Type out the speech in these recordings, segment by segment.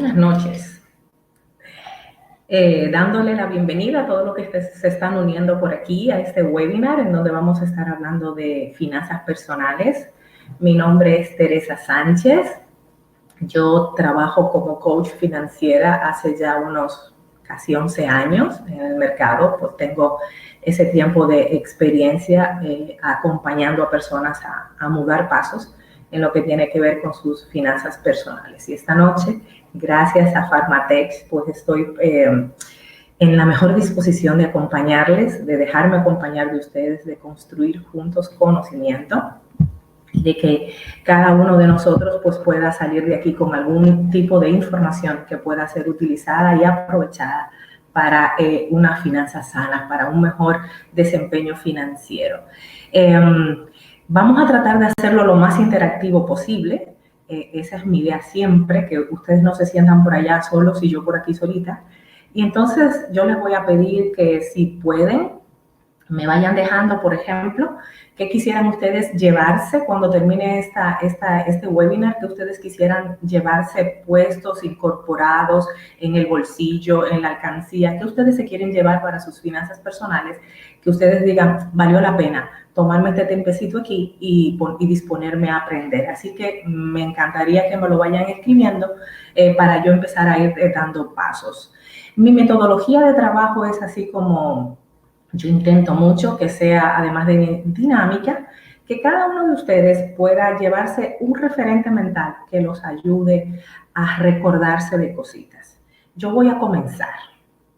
Buenas noches. Dándole la bienvenida a todos los que se están uniendo por aquí a este webinar en donde vamos a estar hablando de finanzas personales. Mi nombre es Teresa Sánchez. Yo trabajo como coach financiera hace ya unos casi 11 años en el mercado. Pues tengo ese tiempo de experiencia acompañando a personas a mudar pasos en lo que tiene que ver con sus finanzas personales. Y esta noche, gracias a Pharmatex, pues estoy en la mejor disposición de acompañarles, de dejarme acompañar de ustedes, de construir juntos conocimiento, de que cada uno de nosotros pues pueda salir de aquí con algún tipo de información que pueda ser utilizada y aprovechada para una finanza sana, para un mejor desempeño financiero. Vamos a tratar de hacerlo lo más interactivo posible. Esa es mi idea siempre, que ustedes no se sientan por allá solos y yo por aquí solita. Y entonces yo les voy a pedir que si pueden, me vayan dejando, por ejemplo, qué quisieran ustedes llevarse cuando termine este webinar, que ustedes quisieran llevarse puestos, incorporados en el bolsillo, en la alcancía, que ustedes se quieren llevar para sus finanzas personales, que ustedes digan, valió la pena tomarme este tiempecito aquí y disponerme a aprender. Así que me encantaría que me lo vayan escribiendo para yo empezar a ir dando pasos. Mi metodología de trabajo es así como yo intento mucho que sea, además de dinámica, que cada uno de ustedes pueda llevarse un referente mental que los ayude a recordarse de cositas. Yo voy a comenzar.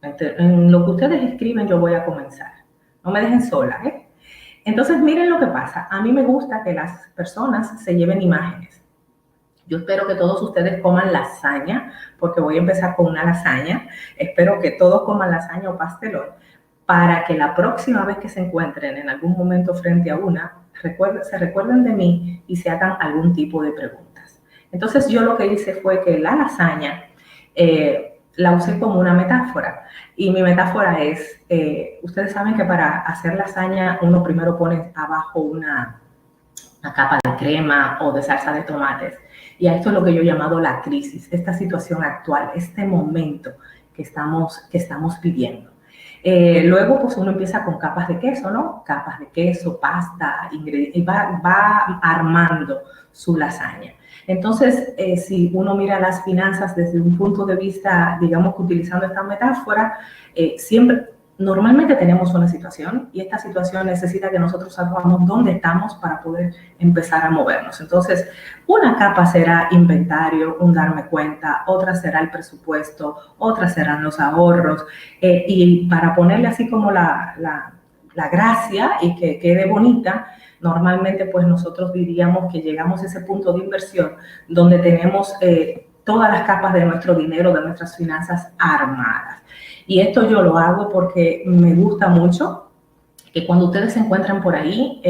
En lo que ustedes escriben, yo voy a comenzar. No me dejen sola, ¿eh? Entonces, miren lo que pasa. A mí me gusta que las personas se lleven imágenes. Yo espero que todos ustedes coman lasaña, porque voy a empezar con una lasaña. Espero que todos coman lasaña o pastelón, para que la próxima vez que se encuentren en algún momento frente a una, se recuerden de mí y se hagan algún tipo de preguntas. Entonces yo lo que hice fue que la lasaña la usé como una metáfora. Y mi metáfora es, ustedes saben que para hacer lasaña uno primero pone abajo una capa de crema o de salsa de tomates. Y a esto es lo que yo he llamado la crisis, esta situación actual, este momento que estamos viviendo. Luego, pues uno empieza con capas de queso, ¿no? Capas de queso, pasta, ingredientes, y va armando su lasaña. Entonces, si uno mira las finanzas desde un punto de vista, digamos que utilizando esta metáfora, normalmente tenemos una situación y esta situación necesita que nosotros sepamos dónde estamos para poder empezar a movernos. Entonces, una capa será inventario, un darme cuenta, otra será el presupuesto, otra serán los ahorros, y para ponerle así como la gracia y que quede bonita, normalmente pues nosotros diríamos que llegamos a ese punto de inversión donde tenemos todas las capas de nuestro dinero, de nuestras finanzas armadas. Y esto yo lo hago porque me gusta mucho que cuando ustedes se encuentran por ahí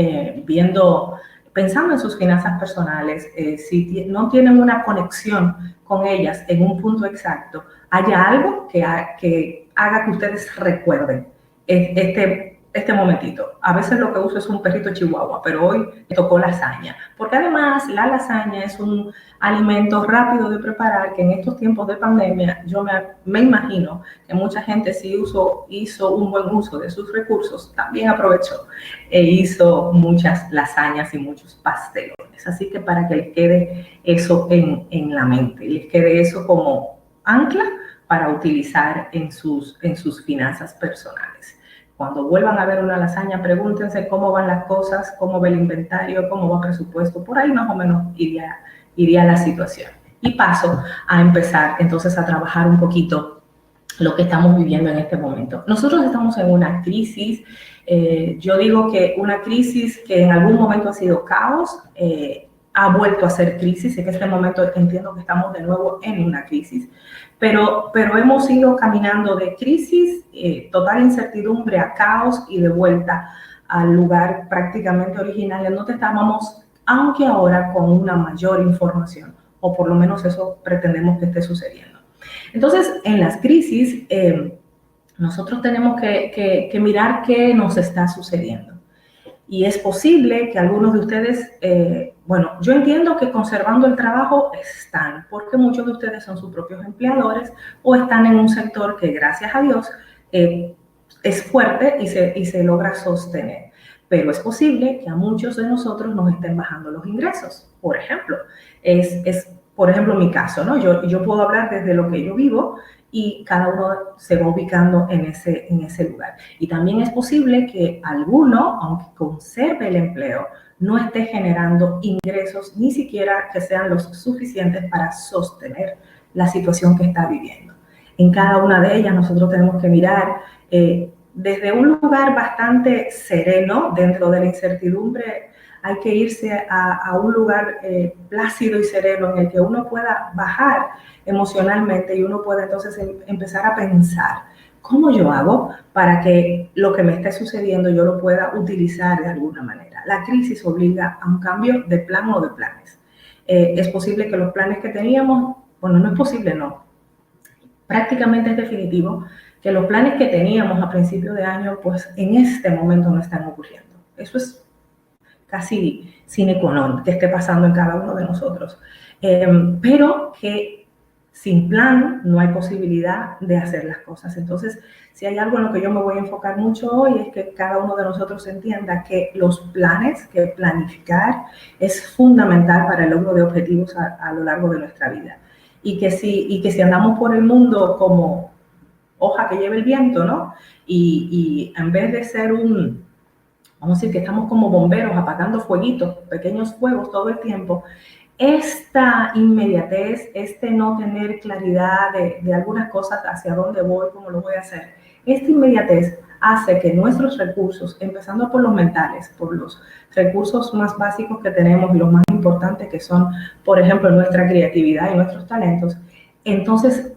pensando en sus finanzas personales, si no tienen una conexión con ellas en un punto exacto, haya algo que haga que ustedes recuerden este momentito. A veces lo que uso es un perrito chihuahua, pero hoy me tocó lasaña, porque además la lasaña es un alimento rápido de preparar que en estos tiempos de pandemia yo me imagino que mucha gente si hizo un buen uso de sus recursos, también aprovechó e hizo muchas lasañas y muchos pastelones. Así que para que les quede eso en la mente, les quede eso como ancla para utilizar en sus finanzas personales. Cuando vuelvan a ver una lasaña, pregúntense cómo van las cosas, cómo va el inventario, cómo va el presupuesto. Por ahí más o menos iría la situación. Y paso a empezar entonces a trabajar un poquito lo que estamos viviendo en este momento. Nosotros estamos en una crisis. Yo digo que una crisis que en algún momento ha sido caos, ha vuelto a ser crisis. En este momento entiendo que estamos de nuevo en una crisis. Pero hemos ido caminando de crisis, total incertidumbre, a caos y de vuelta al lugar prácticamente original en donde estábamos, aunque ahora con una mayor información, o por lo menos eso pretendemos que esté sucediendo. Entonces, en las crisis, nosotros tenemos que mirar qué nos está sucediendo. Y es posible que algunos de ustedes, bueno, yo entiendo que conservando el trabajo están, porque muchos de ustedes son sus propios empleadores o están en un sector que, gracias a Dios, es fuerte y se logra sostener. Pero es posible que a muchos de nosotros nos estén bajando los ingresos. Por ejemplo, por ejemplo mi caso, ¿no? Yo puedo hablar desde lo que yo vivo y cada uno se va ubicando en ese lugar. Y también es posible que alguno, aunque conserve el empleo, no esté generando ingresos ni siquiera que sean los suficientes para sostener la situación que está viviendo. En cada una de ellas nosotros tenemos que mirar desde un lugar bastante sereno dentro de la incertidumbre. Hay que irse a un lugar plácido y sereno en el que uno pueda bajar emocionalmente y uno pueda entonces empezar a pensar, ¿cómo yo hago para que lo que me esté sucediendo yo lo pueda utilizar de alguna manera? La crisis obliga a un cambio de plan o de planes. Es posible que los planes que teníamos, bueno, no es posible, no. Prácticamente es definitivo que los planes que teníamos a principio de año, pues en este momento no están ocurriendo. Eso es casi sine qua non que esté pasando en cada uno de nosotros. Pero que sin plan no hay posibilidad de hacer las cosas. Entonces, si hay algo en lo que yo me voy a enfocar mucho hoy es que cada uno de nosotros entienda que los planes, que planificar es fundamental para el logro de objetivos a lo largo de nuestra vida. Y que si andamos por el mundo como hoja que lleva el viento, ¿no? Y en vez de ser vamos a decir que estamos como bomberos apagando fueguitos, pequeños fuegos todo el tiempo, esta inmediatez, no tener claridad de algunas cosas, hacia dónde voy, cómo lo voy a hacer, esta inmediatez hace que nuestros recursos, empezando por los mentales, por los recursos más básicos que tenemos y los más importantes que son, por ejemplo, nuestra creatividad y nuestros talentos, entonces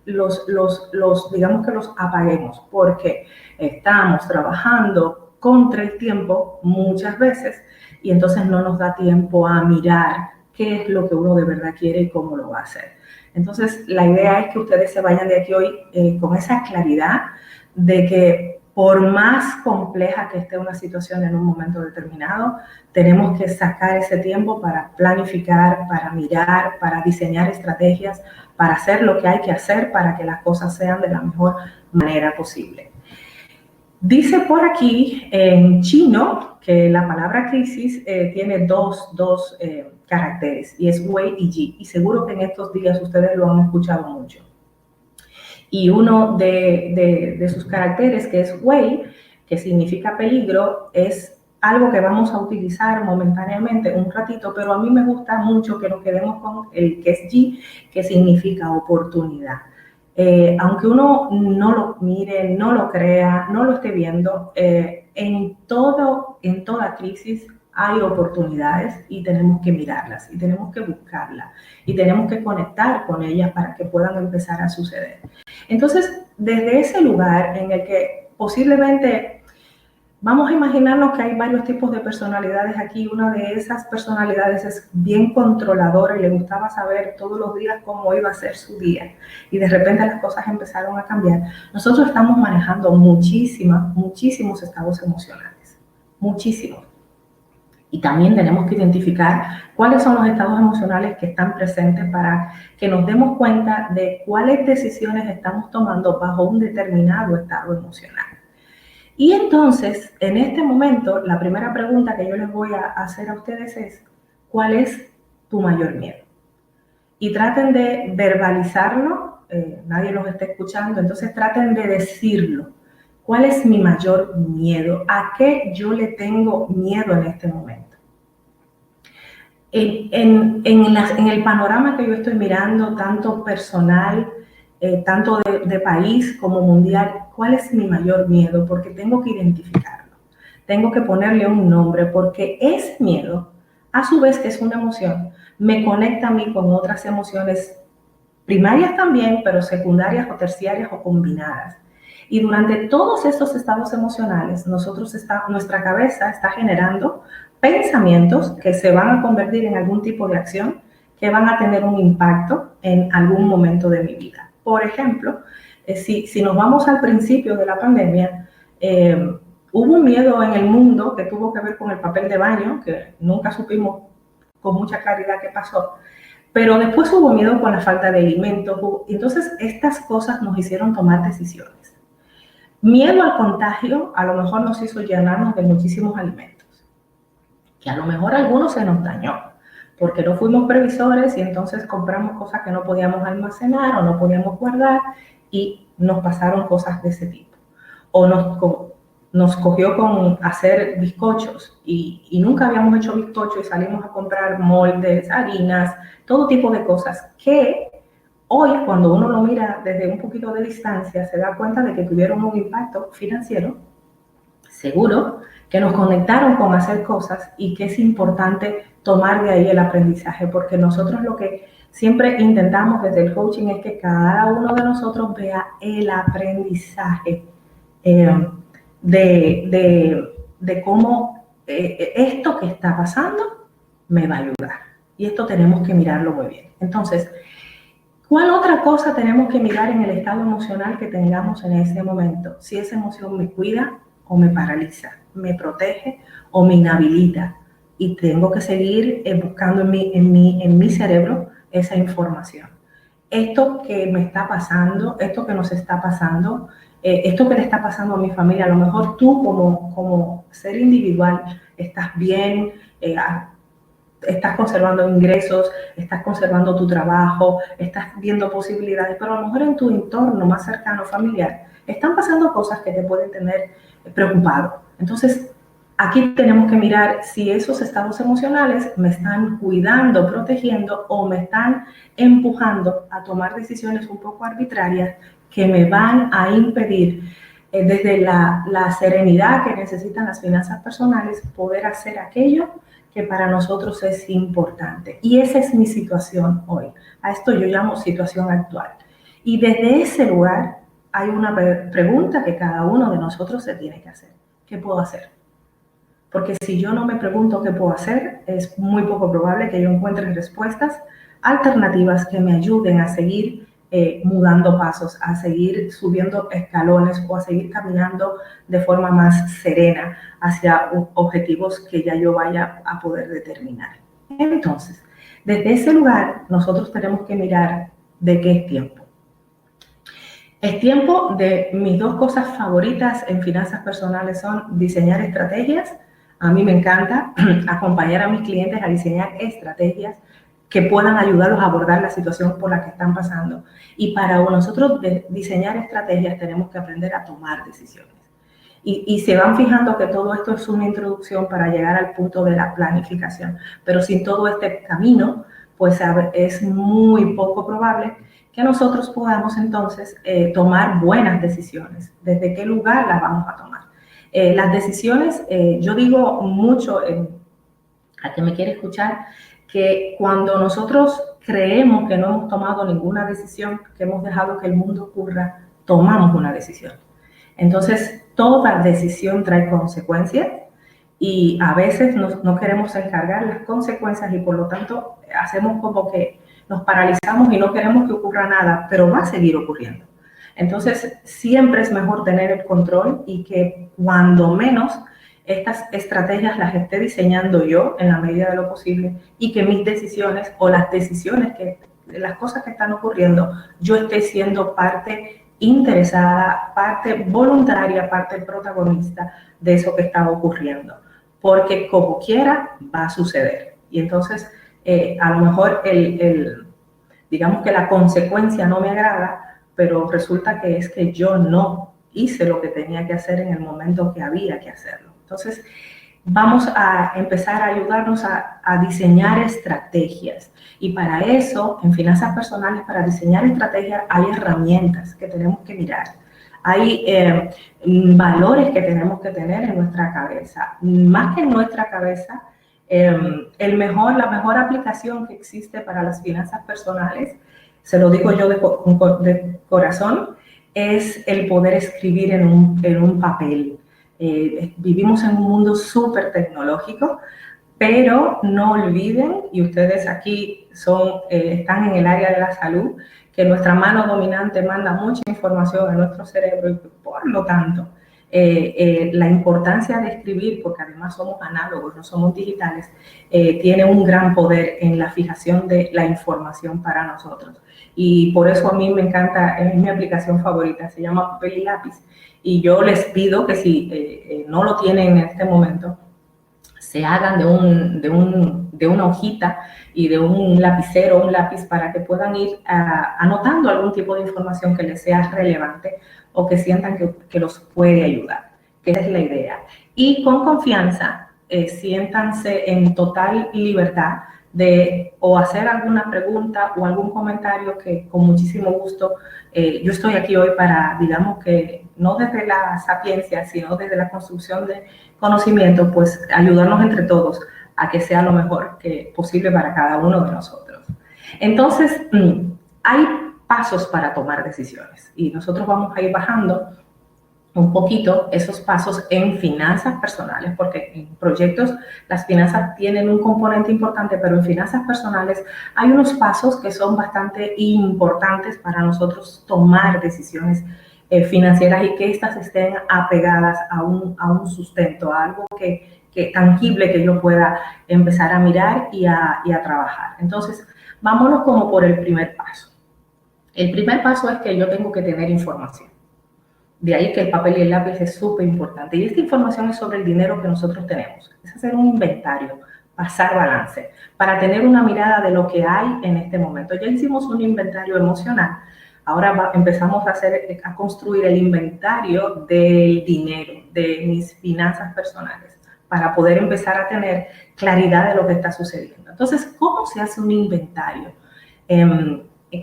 digamos que los apaguemos porque estamos trabajando contra el tiempo muchas veces y entonces no nos da tiempo a mirar qué es lo que uno de verdad quiere y cómo lo va a hacer. Entonces, la idea es que ustedes se vayan de aquí hoy con esa claridad de que por más compleja que esté una situación en un momento determinado, tenemos que sacar ese tiempo para planificar, para mirar, para diseñar estrategias, para hacer lo que hay que hacer para que las cosas sean de la mejor manera posible. Dice por aquí en chino que la palabra crisis tiene dos caracteres y es wei y ji, y seguro que en estos días ustedes lo han escuchado mucho. Y uno de sus caracteres, que es wei, que significa peligro, es algo que vamos a utilizar momentáneamente un ratito, pero a mí me gusta mucho que nos quedemos con el que es ji, que significa oportunidad. Aunque uno no lo mire, no lo crea, no lo esté viendo, en toda crisis hay oportunidades y tenemos que mirarlas y tenemos que buscarlas y tenemos que conectar con ellas para que puedan empezar a suceder. Entonces, desde ese lugar en el que posiblemente vamos a imaginarnos que hay varios tipos de personalidades aquí. Una de esas personalidades es bien controladora y le gustaba saber todos los días cómo iba a ser su día. Y de repente las cosas empezaron a cambiar. Nosotros estamos manejando muchísimos estados emocionales. Muchísimos. Y también tenemos que identificar cuáles son los estados emocionales que están presentes para que nos demos cuenta de cuáles decisiones estamos tomando bajo un determinado estado emocional. Y entonces, en este momento, la primera pregunta que yo les voy a hacer a ustedes es, ¿cuál es tu mayor miedo? Y traten de verbalizarlo, nadie los está escuchando, entonces traten de decirlo. ¿Cuál es mi mayor miedo? ¿A qué yo le tengo miedo en este momento? En el panorama que yo estoy mirando, tanto personal, tanto de país como mundial, ¿cuál es mi mayor miedo? Porque tengo que identificarlo, tengo que ponerle un nombre, porque ese miedo, a su vez que es una emoción, me conecta a mí con otras emociones primarias también, pero secundarias o terciarias o combinadas. Y durante todos estos estados emocionales, nuestra cabeza está generando pensamientos que se van a convertir en algún tipo de acción que van a tener un impacto en algún momento de mi vida. Por ejemplo, si nos vamos al principio de la pandemia, Hubo un miedo en el mundo que tuvo que ver con el papel de baño, que nunca supimos con mucha claridad qué pasó, pero después hubo miedo con la falta de alimentos. Entonces, estas cosas nos hicieron tomar decisiones. Miedo al contagio a lo mejor nos hizo llenarnos de muchísimos alimentos, que a lo mejor algunos se nos dañó, porque no fuimos previsores y entonces compramos cosas que no podíamos almacenar o no podíamos guardar y nos pasaron cosas de ese tipo. O nos cogió con hacer bizcochos y nunca habíamos hecho bizcocho y salimos a comprar moldes, harinas, todo tipo de cosas que hoy, cuando uno lo mira desde un poquito de distancia, se da cuenta de que tuvieron un impacto financiero seguro, que nos conectaron con hacer cosas y que es importante tomar de ahí el aprendizaje, porque nosotros lo que siempre intentamos desde el coaching es que cada uno de nosotros vea el aprendizaje de cómo esto que está pasando me va a ayudar. Y esto tenemos que mirarlo muy bien. Entonces, ¿cuál otra cosa tenemos que mirar en el estado emocional que tengamos en ese momento? Si esa emoción me cuida o me paraliza, me protege o me inhabilita. Y tengo que seguir buscando en mi cerebro esa información. Esto que me está pasando, esto que nos está pasando, esto que le está pasando a mi familia, a lo mejor tú como ser individual estás bien, estás conservando ingresos, estás conservando tu trabajo, estás viendo posibilidades, pero a lo mejor en tu entorno más cercano, familiar, están pasando cosas que te pueden tener preocupado. Entonces, aquí tenemos que mirar si esos estados emocionales me están cuidando, protegiendo o me están empujando a tomar decisiones un poco arbitrarias que me van a impedir desde la serenidad que necesitan las finanzas personales, poder hacer aquello que para nosotros es importante. Y esa es mi situación hoy. A esto yo llamo situación actual. Y desde ese lugar hay una pregunta que cada uno de nosotros se tiene que hacer. ¿Qué puedo hacer? Porque si yo no me pregunto qué puedo hacer, es muy poco probable que yo encuentre respuestas alternativas que me ayuden a seguir mudando pasos, a seguir subiendo escalones o a seguir caminando de forma más serena hacia objetivos que ya yo vaya a poder determinar. Entonces, desde ese lugar, nosotros tenemos que mirar de qué es tiempo. Es tiempo de mis dos cosas favoritas en finanzas personales son diseñar estrategias. A mí me encanta acompañar a mis clientes a diseñar estrategias que puedan ayudarlos a abordar la situación por la que están pasando. Y para nosotros diseñar estrategias tenemos que aprender a tomar decisiones. Y se van fijando que todo esto es una introducción para llegar al punto de la planificación. Pero sin todo este camino, pues es muy poco probable que nosotros podamos entonces tomar buenas decisiones. ¿Desde qué lugar las vamos a tomar? Las decisiones, yo digo mucho a quien me quiere escuchar, que cuando nosotros creemos que no hemos tomado ninguna decisión, que hemos dejado que el mundo ocurra, tomamos una decisión. Entonces, toda decisión trae consecuencias y a veces no queremos encargar las consecuencias y por lo tanto hacemos como que nos paralizamos y no queremos que ocurra nada, pero va a seguir ocurriendo. Entonces, siempre es mejor tener el control y que cuando menos estas estrategias las esté diseñando yo en la medida de lo posible y que mis decisiones o las decisiones las cosas que están ocurriendo, yo esté siendo parte interesada, parte voluntaria, parte protagonista de eso que está ocurriendo. Porque como quiera va a suceder. Y entonces, a lo mejor digamos que la consecuencia no me agrada, pero resulta que es que yo no hice lo que tenía que hacer en el momento que había que hacerlo. Entonces, vamos a empezar a ayudarnos a diseñar estrategias. Y para eso, en finanzas personales, para diseñar estrategias, hay herramientas que tenemos que mirar. Hay valores que tenemos que tener en nuestra cabeza. Más que en nuestra cabeza, la mejor aplicación que existe para las finanzas personales, se lo digo yo de corazón, es el poder escribir en un papel. Vivimos en un mundo súper tecnológico, pero no olviden, y ustedes aquí están en el área de la salud, que nuestra mano dominante manda mucha información a nuestro cerebro y por lo tanto la importancia de escribir, porque además somos análogos, no somos digitales, tiene un gran poder en la fijación de la información para nosotros. Y por eso a mí me encanta, es mi aplicación favorita, se llama Papel y Lápiz. Y yo les pido que si no lo tienen en este momento, se hagan de una hojita y de un lapicero, un lápiz, para que puedan ir anotando algún tipo de información que les sea relevante o que sientan que los puede ayudar, que esa es la idea. Y con confianza, siéntanse en total libertad de o hacer alguna pregunta o algún comentario que con muchísimo gusto, yo estoy aquí hoy para, digamos que no desde la sapiencia, sino desde la construcción de conocimiento, pues ayudarnos entre todos a que sea lo mejor que posible para cada uno de nosotros. Entonces, hay pasos para tomar decisiones y nosotros vamos a ir bajando un poquito esos pasos en finanzas personales, porque en proyectos las finanzas tienen un componente importante, pero en finanzas personales hay unos pasos que son bastante importantes para nosotros tomar decisiones financieras y que éstas estén apegadas a un sustento, a algo que tangible que yo pueda empezar a mirar y a trabajar. Entonces, vámonos como por el primer paso. El primer paso es que yo tengo que tener información. De ahí que el papel y el lápiz es súper importante. Y esta información es sobre el dinero que nosotros tenemos. Es hacer un inventario, pasar balance, para tener una mirada de lo que hay en este momento. Ya hicimos un inventario emocional. Ahora empezamos a construir el inventario del dinero, de mis finanzas personales, para poder empezar a tener claridad de lo que está sucediendo. Entonces, ¿cómo se hace un inventario?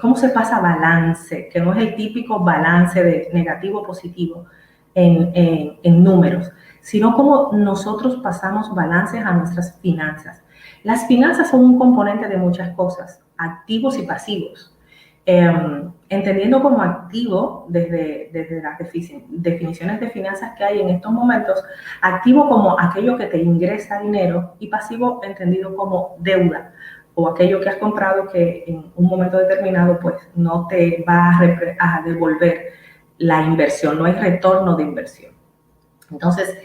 ¿Cómo se pasa balance? Que no es el típico balance de negativo o positivo en números, sino cómo nosotros pasamos balances a nuestras finanzas. Las finanzas son un componente de muchas cosas, activos y pasivos. Entendiendo como activo, desde las definiciones de finanzas que hay en estos momentos, activo como aquello que te ingresa dinero y pasivo entendido como deuda, o aquello que has comprado que en un momento determinado pues no te va a devolver la inversión, no hay retorno de inversión. Entonces,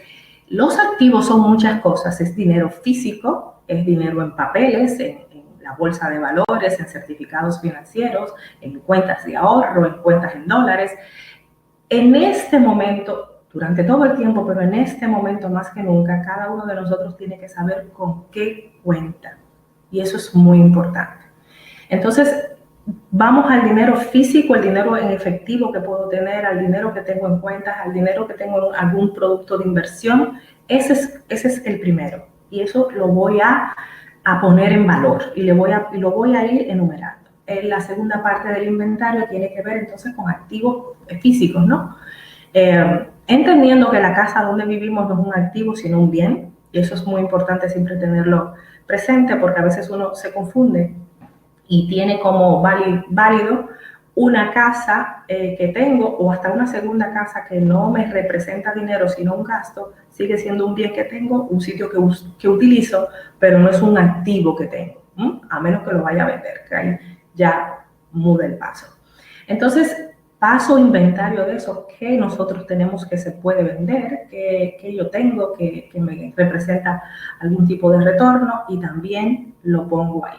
los activos son muchas cosas, es dinero físico, es dinero en papeles, en la bolsa de valores, en certificados financieros, en cuentas de ahorro, en cuentas en dólares. En este momento, durante todo el tiempo, pero en este momento más que nunca, cada uno de nosotros tiene que saber con qué cuenta. Y eso es muy importante. Entonces, vamos al dinero físico, el dinero en efectivo que puedo tener, al dinero que tengo en cuentas, al dinero que tengo en algún producto de inversión. Ese es el primero. Y eso lo voy a poner en valor y lo voy a ir enumerando. La segunda parte del inventario tiene que ver entonces con activos físicos, ¿no? Entendiendo que la casa donde vivimos no es un activo, sino un bien. Y eso es muy importante siempre tenerlo presente, porque a veces uno se confunde y tiene como válido una casa que tengo o hasta una segunda casa que no me representa dinero sino un gasto, sigue siendo un bien que tengo, un sitio que utilizo, pero no es un activo que tengo, a menos que lo vaya a vender, que ahí ya muda el paso. Entonces, paso inventario de eso, que nosotros tenemos que se puede vender, que yo tengo, que me representa algún tipo de retorno y también lo pongo ahí.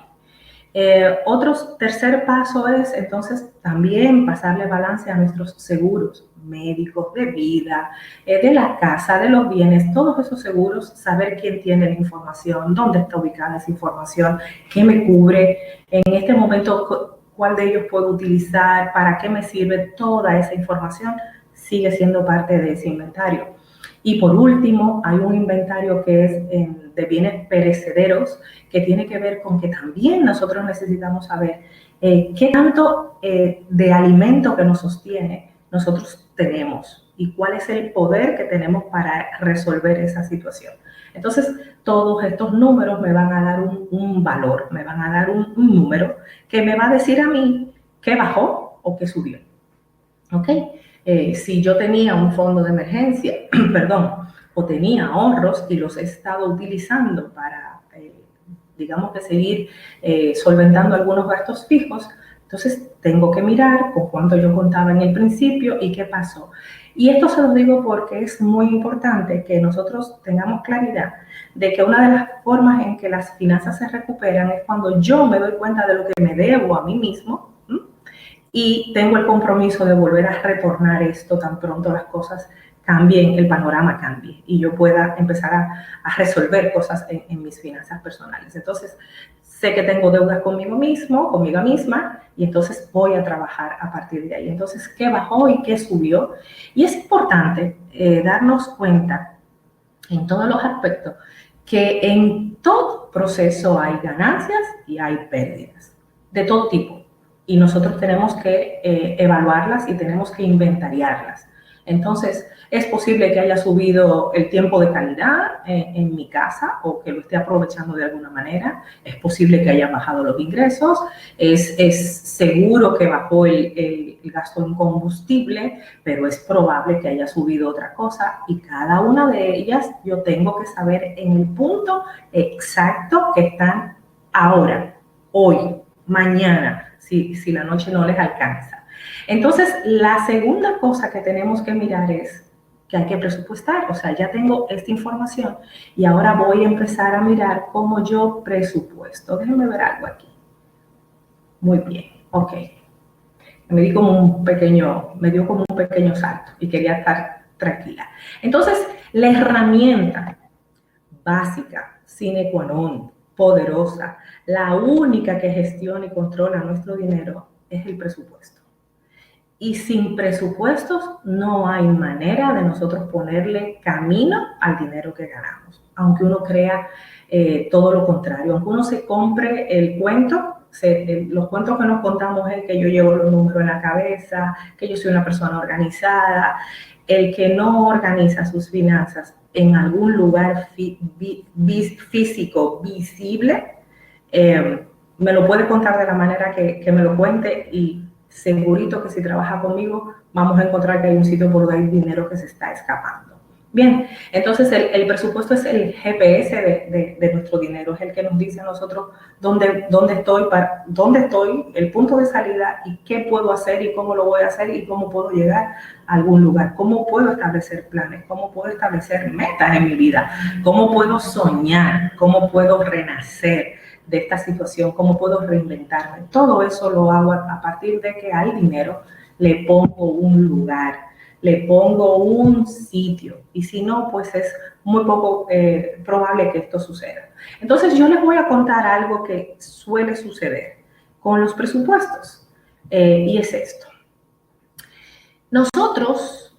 Tercer paso es entonces también pasarle balance a nuestros seguros médicos, de vida, de la casa, de los bienes, todos esos seguros, saber quién tiene la información, dónde está ubicada esa información, qué me cubre, en este momento cuál de ellos puedo utilizar, para qué me sirve. Toda esa información sigue siendo parte de ese inventario. Y por último, hay un inventario que es de bienes perecederos, que tiene que ver con que también nosotros necesitamos saber qué tanto de alimento que nos sostiene nosotros tenemos y cuál es el poder que tenemos para resolver esa situación. Entonces, todos estos números me van a dar un valor, me van a dar un número que me va a decir a mí qué bajó o qué subió. ¿Ok? Si yo tenía un fondo de emergencia, perdón, o tenía ahorros y los he estado utilizando para, digamos que seguir solventando algunos gastos fijos, entonces tengo que mirar con cuánto yo contaba en el principio y qué pasó. Y esto se lo digo porque es muy importante que nosotros tengamos claridad de que una de las formas en que las finanzas se recuperan es cuando yo me doy cuenta de lo que me debo a mí mismo, ¿m? Y tengo el compromiso de volver a retornar esto tan pronto las cosas cambien, el panorama cambie y yo pueda empezar a resolver cosas en mis finanzas personales. Entonces, sé que tengo deudas conmigo mismo, conmigo misma, y entonces voy a trabajar a partir de ahí. Entonces, ¿qué bajó y qué subió? Y es importante darnos cuenta en todos los aspectos que en todo proceso hay ganancias y hay pérdidas de todo tipo. Y nosotros tenemos que evaluarlas y tenemos que inventariarlas. Entonces, es posible que haya subido el tiempo de calidad en mi casa o que lo esté aprovechando de alguna manera. Es posible que hayan bajado los ingresos. Es seguro que bajó el gasto en combustible, pero es probable que haya subido otra cosa. Y cada una de ellas yo tengo que saber en el punto exacto que están ahora, hoy, mañana, si la noche no les alcanza. Entonces, la segunda cosa que tenemos que mirar es que hay que presupuestar, o sea, ya tengo esta información y ahora voy a empezar a mirar cómo yo presupuesto. Déjenme ver algo aquí. Muy bien, ok. Me dio como un pequeño salto y quería estar tranquila. Entonces, la herramienta básica, sine qua non, poderosa, la única que gestiona y controla nuestro dinero es el presupuesto. Y sin presupuestos no hay manera de nosotros ponerle camino al dinero que ganamos, aunque uno crea todo lo contrario, aunque uno se compre el cuento. Los cuentos que nos contamos es que yo llevo los números en la cabeza, que yo soy una persona organizada. El que no organiza sus finanzas en algún lugar físico visible, me lo puede contar de la manera que me lo cuente y segurito que si trabaja conmigo vamos a encontrar que hay un sitio por donde hay dinero que se está escapando. Bien, entonces el presupuesto es el GPS de nuestro dinero, es el que nos dice a nosotros dónde estoy, el punto de salida y qué puedo hacer y cómo lo voy a hacer y cómo puedo llegar a algún lugar, cómo puedo establecer planes, cómo puedo establecer metas en mi vida, cómo puedo soñar, cómo puedo renacer de esta situación, cómo puedo reinventarme. Todo eso lo hago a partir de que al dinero le pongo un lugar, le pongo un sitio, y si no, pues es muy poco probable que esto suceda. Entonces yo les voy a contar algo que suele suceder con los presupuestos, y es esto. Nosotros,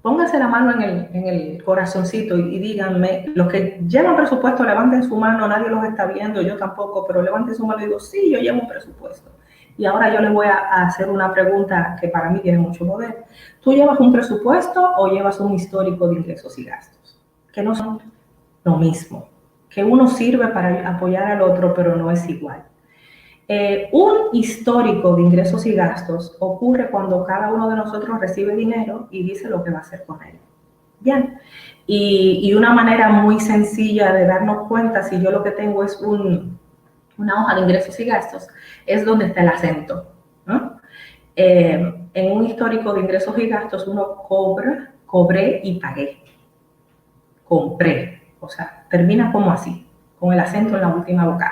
pónganse la mano en el corazoncito y díganme, los que llevan presupuesto, levanten su mano, nadie los está viendo, yo tampoco, pero levanten su mano y digo, sí, yo llevo un presupuesto. Y ahora yo les voy a hacer una pregunta que para mí tiene mucho poder. ¿Tú llevas un presupuesto o llevas un histórico de ingresos y gastos? Que no son lo mismo, que uno sirve para apoyar al otro, pero no es igual. Un histórico de ingresos y gastos ocurre cuando cada uno de nosotros recibe dinero y dice lo que va a hacer con él. Bien, y una manera muy sencilla de darnos cuenta si yo lo que tengo es una hoja de ingresos y gastos es donde está el acento, ¿no? En un histórico de ingresos y gastos uno cobré y pagué. Compré, o sea, termina como así, con el acento en la última vocal.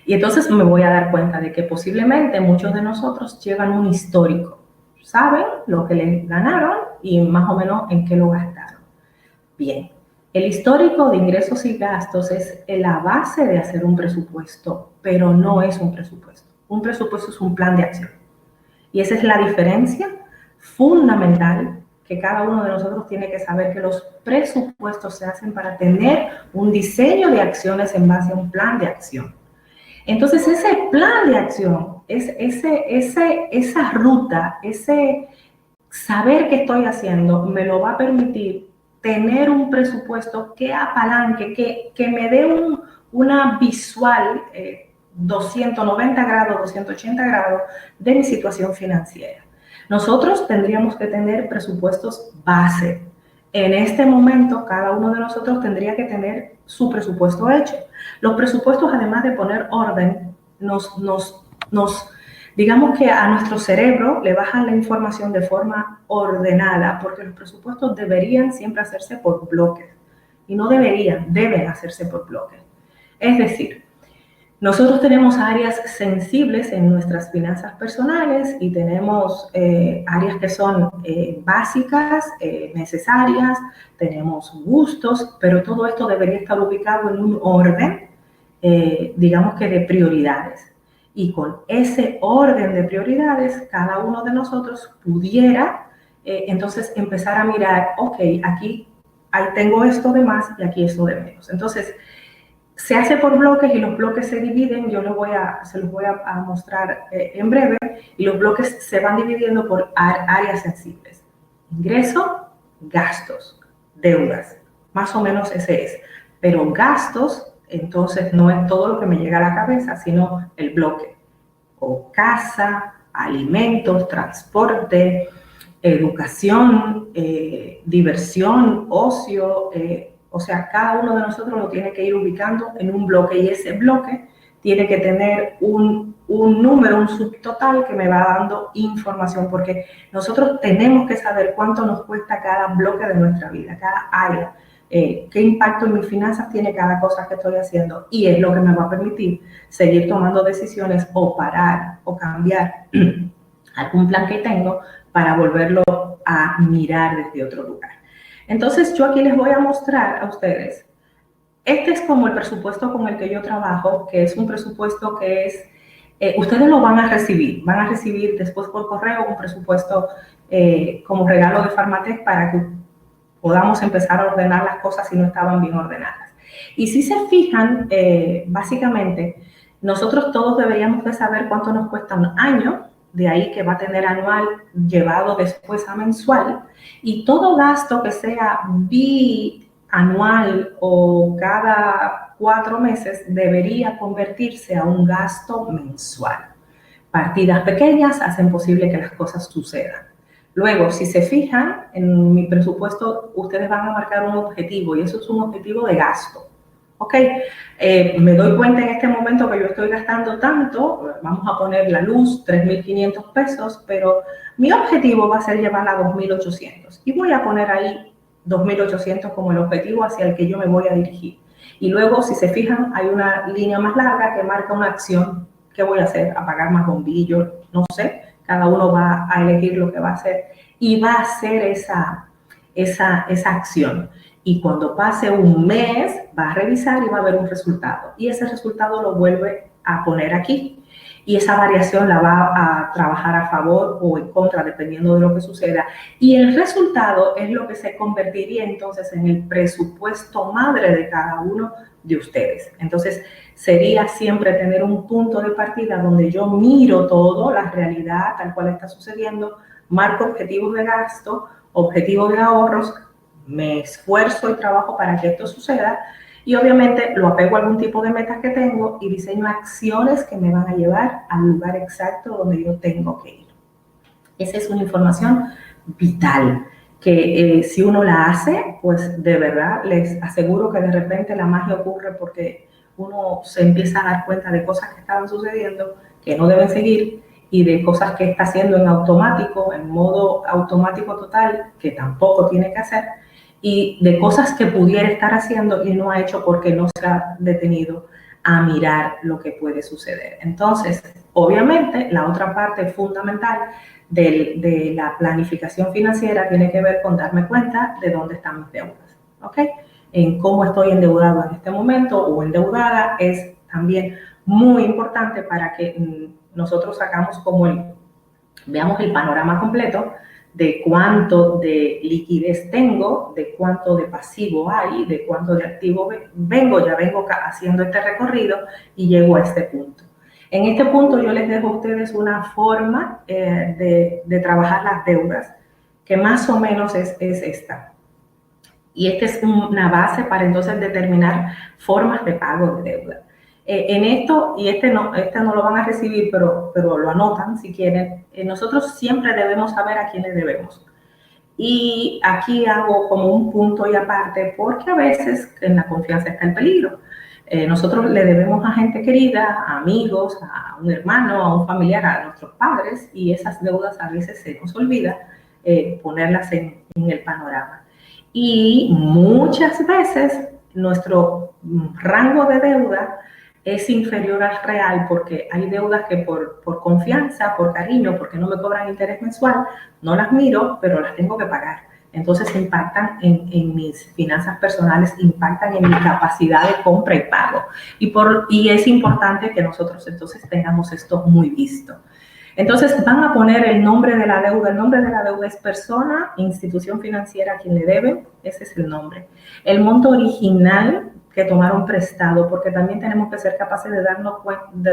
Y entonces me voy a dar cuenta de que posiblemente muchos de nosotros llevan un histórico, saben lo que les ganaron y más o menos en qué lo gastaron. Bien, el histórico de ingresos y gastos es la base de hacer un presupuesto, pero no es un presupuesto. Un presupuesto es un plan de acción. Y esa es la diferencia fundamental que cada uno de nosotros tiene que saber, que los presupuestos se hacen para tener un diseño de acciones en base a un plan de acción. Entonces, ese plan de acción, esa ruta, ese saber qué estoy haciendo, me lo va a permitir tener un presupuesto que apalanque, que me dé una visual 290 grados, 280 grados de mi situación financiera. Nosotros tendríamos que tener presupuestos base. En este momento, cada uno de nosotros tendría que tener su presupuesto hecho. Los presupuestos, además de poner orden, nos Digamos que a nuestro cerebro le bajan la información de forma ordenada, porque los presupuestos deberían siempre hacerse por bloques. Y no deberían, deben hacerse por bloques. Es decir, nosotros tenemos áreas sensibles en nuestras finanzas personales y tenemos áreas que son básicas, necesarias, tenemos gustos, pero todo esto debería estar ubicado en un orden, digamos que de prioridades. Y con ese orden de prioridades, cada uno de nosotros pudiera entonces empezar a mirar, ok, aquí ahí tengo esto de más y aquí esto de menos. Entonces, se hace por bloques y los bloques se dividen, yo se los voy a mostrar en breve, y los bloques se van dividiendo por áreas sensibles. Ingreso, gastos, deudas, más o menos ese es. Pero gastos, entonces no es todo lo que me llega a la cabeza, sino el bloque. O casa, alimentos, transporte, educación, diversión, ocio, o sea, cada uno de nosotros lo tiene que ir ubicando en un bloque y ese bloque tiene que tener un número, un subtotal que me va dando información, porque nosotros tenemos que saber cuánto nos cuesta cada bloque de nuestra vida, cada área, qué impacto en mis finanzas tiene cada cosa que estoy haciendo, y es lo que me va a permitir seguir tomando decisiones o parar o cambiar algún plan que tengo para volverlo a mirar desde otro lugar. Entonces, yo aquí les voy a mostrar a ustedes, este es como el presupuesto con el que yo trabajo, que es un presupuesto que es, ustedes lo van a recibir después por correo un presupuesto como regalo de Farmatech para que podamos empezar a ordenar las cosas si no estaban bien ordenadas. Y si se fijan, básicamente, nosotros todos deberíamos de saber cuánto nos cuesta un año, de ahí que va a tener anual llevado después a mensual, y todo gasto que sea bianual o cada 4 meses debería convertirse a un gasto mensual. Partidas pequeñas hacen posible que las cosas sucedan. Luego, si se fijan, en mi presupuesto ustedes van a marcar un objetivo y eso es un objetivo de gasto. ¿Ok? Me doy cuenta en este momento que yo estoy gastando tanto, vamos a poner la luz, 3.500 pesos, pero mi objetivo va a ser llevarla a 2.800 y voy a poner ahí 2.800 como el objetivo hacia el que yo me voy a dirigir. Y luego, si se fijan, hay una línea más larga que marca una acción. ¿Qué voy a hacer? ¿Apagar más bombillos? No sé. Cada uno va a elegir lo que va a hacer y va a hacer esa acción. Y cuando pase un mes, va a revisar y va a ver un resultado. Y ese resultado lo vuelve a poner aquí. Y esa variación la va a trabajar a favor o en contra, dependiendo de lo que suceda. Y el resultado es lo que se convertiría entonces en el presupuesto madre de cada uno de ustedes. Entonces, sería siempre tener un punto de partida donde yo miro todo, la realidad tal cual está sucediendo, marco objetivos de gasto, objetivos de ahorros, me esfuerzo y trabajo para que esto suceda y obviamente lo apego a algún tipo de metas que tengo y diseño acciones que me van a llevar al lugar exacto donde yo tengo que ir. Esa es una información vital que si uno la hace, pues de verdad les aseguro que de repente la magia ocurre porque uno se empieza a dar cuenta de cosas que estaban sucediendo que no deben seguir y de cosas que está haciendo en automático, en modo automático total, que tampoco tiene que hacer, y de cosas que pudiera estar haciendo y no ha hecho porque no se ha detenido a mirar lo que puede suceder. Entonces, obviamente, la otra parte fundamental de la planificación financiera tiene que ver con darme cuenta de dónde están mis deudas, ¿ok? En cómo estoy endeudado en este momento o endeudada es también muy importante para que nosotros veamos el panorama completo de cuánto de liquidez tengo, de cuánto de pasivo hay, de cuánto de activo vengo, ya vengo haciendo este recorrido y llego a este punto. En este punto yo les dejo a ustedes una forma de trabajar las deudas, que más o menos es esta. Y esta es una base para entonces determinar formas de pago de deuda. En esto, y este no lo van a recibir, pero lo anotan si quieren, nosotros siempre debemos saber a quiénes debemos. Y aquí hago como un punto y aparte, porque a veces en la confianza está el peligro. Nosotros le debemos a gente querida, a amigos, a un hermano, a un familiar, a nuestros padres, y esas deudas a veces se nos olvida ponerlas en el panorama. Y muchas veces nuestro rango de deuda es inferior al real, porque hay deudas que por confianza, por cariño, porque no me cobran interés mensual, no las miro, pero las tengo que pagar. Entonces impactan en mis finanzas personales, impactan en mi capacidad de compra y pago. Y es importante que nosotros entonces tengamos esto muy visto. Entonces van a poner el nombre de la deuda. El nombre de la deuda es persona, institución financiera a quien le deben. Ese es el nombre. El monto original que tomaron prestado, porque también tenemos que ser capaces de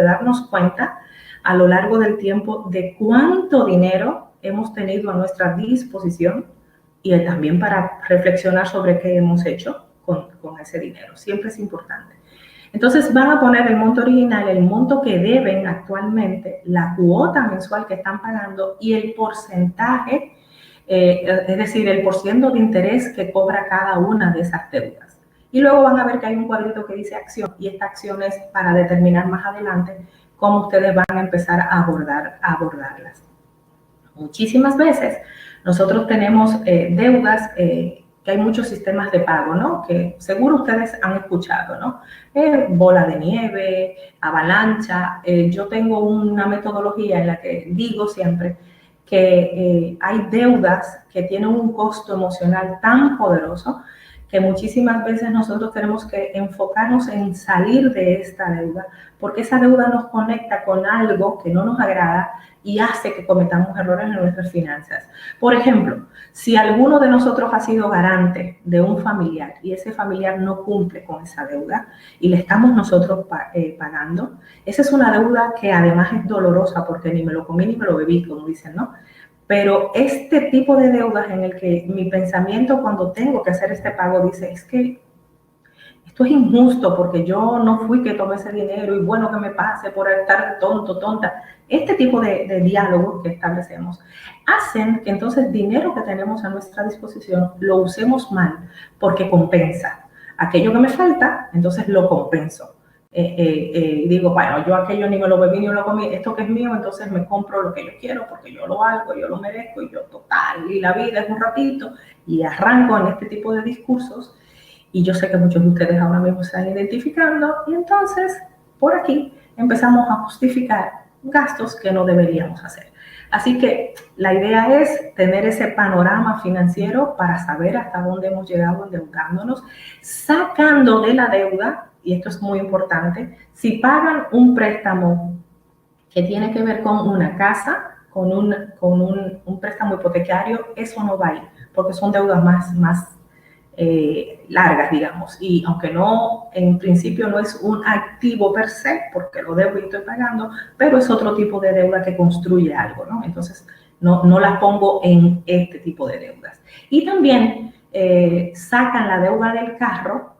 darnos cuenta a lo largo del tiempo de cuánto dinero hemos tenido a nuestra disposición y también para reflexionar sobre qué hemos hecho con ese dinero. Siempre es importante. Entonces van a poner el monto original, el monto que deben actualmente, la cuota mensual que están pagando y el porcentaje, es decir, el porciento de interés que cobra cada una de esas deudas. Y luego van a ver que hay un cuadrito que dice acción, y esta acción es para determinar más adelante cómo ustedes van a empezar a abordarlas. Muchísimas veces nosotros tenemos deudas que hay muchos sistemas de pago, ¿no? Que seguro ustedes han escuchado, ¿no? Bola de nieve, avalancha. Yo tengo una metodología en la que digo siempre que hay deudas que tienen un costo emocional tan poderoso que muchísimas veces nosotros tenemos que enfocarnos en salir de esta deuda, porque esa deuda nos conecta con algo que no nos agrada y hace que cometamos errores en nuestras finanzas. Por ejemplo, si alguno de nosotros ha sido garante de un familiar y ese familiar no cumple con esa deuda y le estamos nosotros pagando, esa es una deuda que además es dolorosa porque ni me lo comí ni me lo bebí, como dicen, ¿no? Pero este tipo de deudas en el que mi pensamiento cuando tengo que hacer este pago dice, es que esto es injusto porque yo no fui que tomé ese dinero y bueno que me pase por estar tonto, tonta. Este tipo de diálogos que establecemos hacen que entonces dinero que tenemos a nuestra disposición lo usemos mal porque compensa. Aquello que me falta, entonces lo compenso. Digo, bueno, yo aquello ni me lo bebí ni me lo comí, esto que es mío, entonces me compro lo que yo quiero porque yo lo valgo, yo lo merezco y yo total, y la vida es un ratito, y arranco en este tipo de discursos, y yo sé que muchos de ustedes ahora mismo se están identificando, y entonces por aquí empezamos a justificar gastos que no deberíamos hacer. Así que la idea es tener ese panorama financiero para saber hasta dónde hemos llegado endeudándonos, sacando de la deuda, y esto es muy importante, si pagan un préstamo que tiene que ver con una casa, con un préstamo hipotecario, eso no va a ir, porque son deudas más largas, digamos, y aunque no, en principio no es un activo per se, porque lo debo y estoy pagando, pero es otro tipo de deuda que construye algo, ¿no? Entonces, no las pongo en este tipo de deudas. Y también sacan la deuda del carro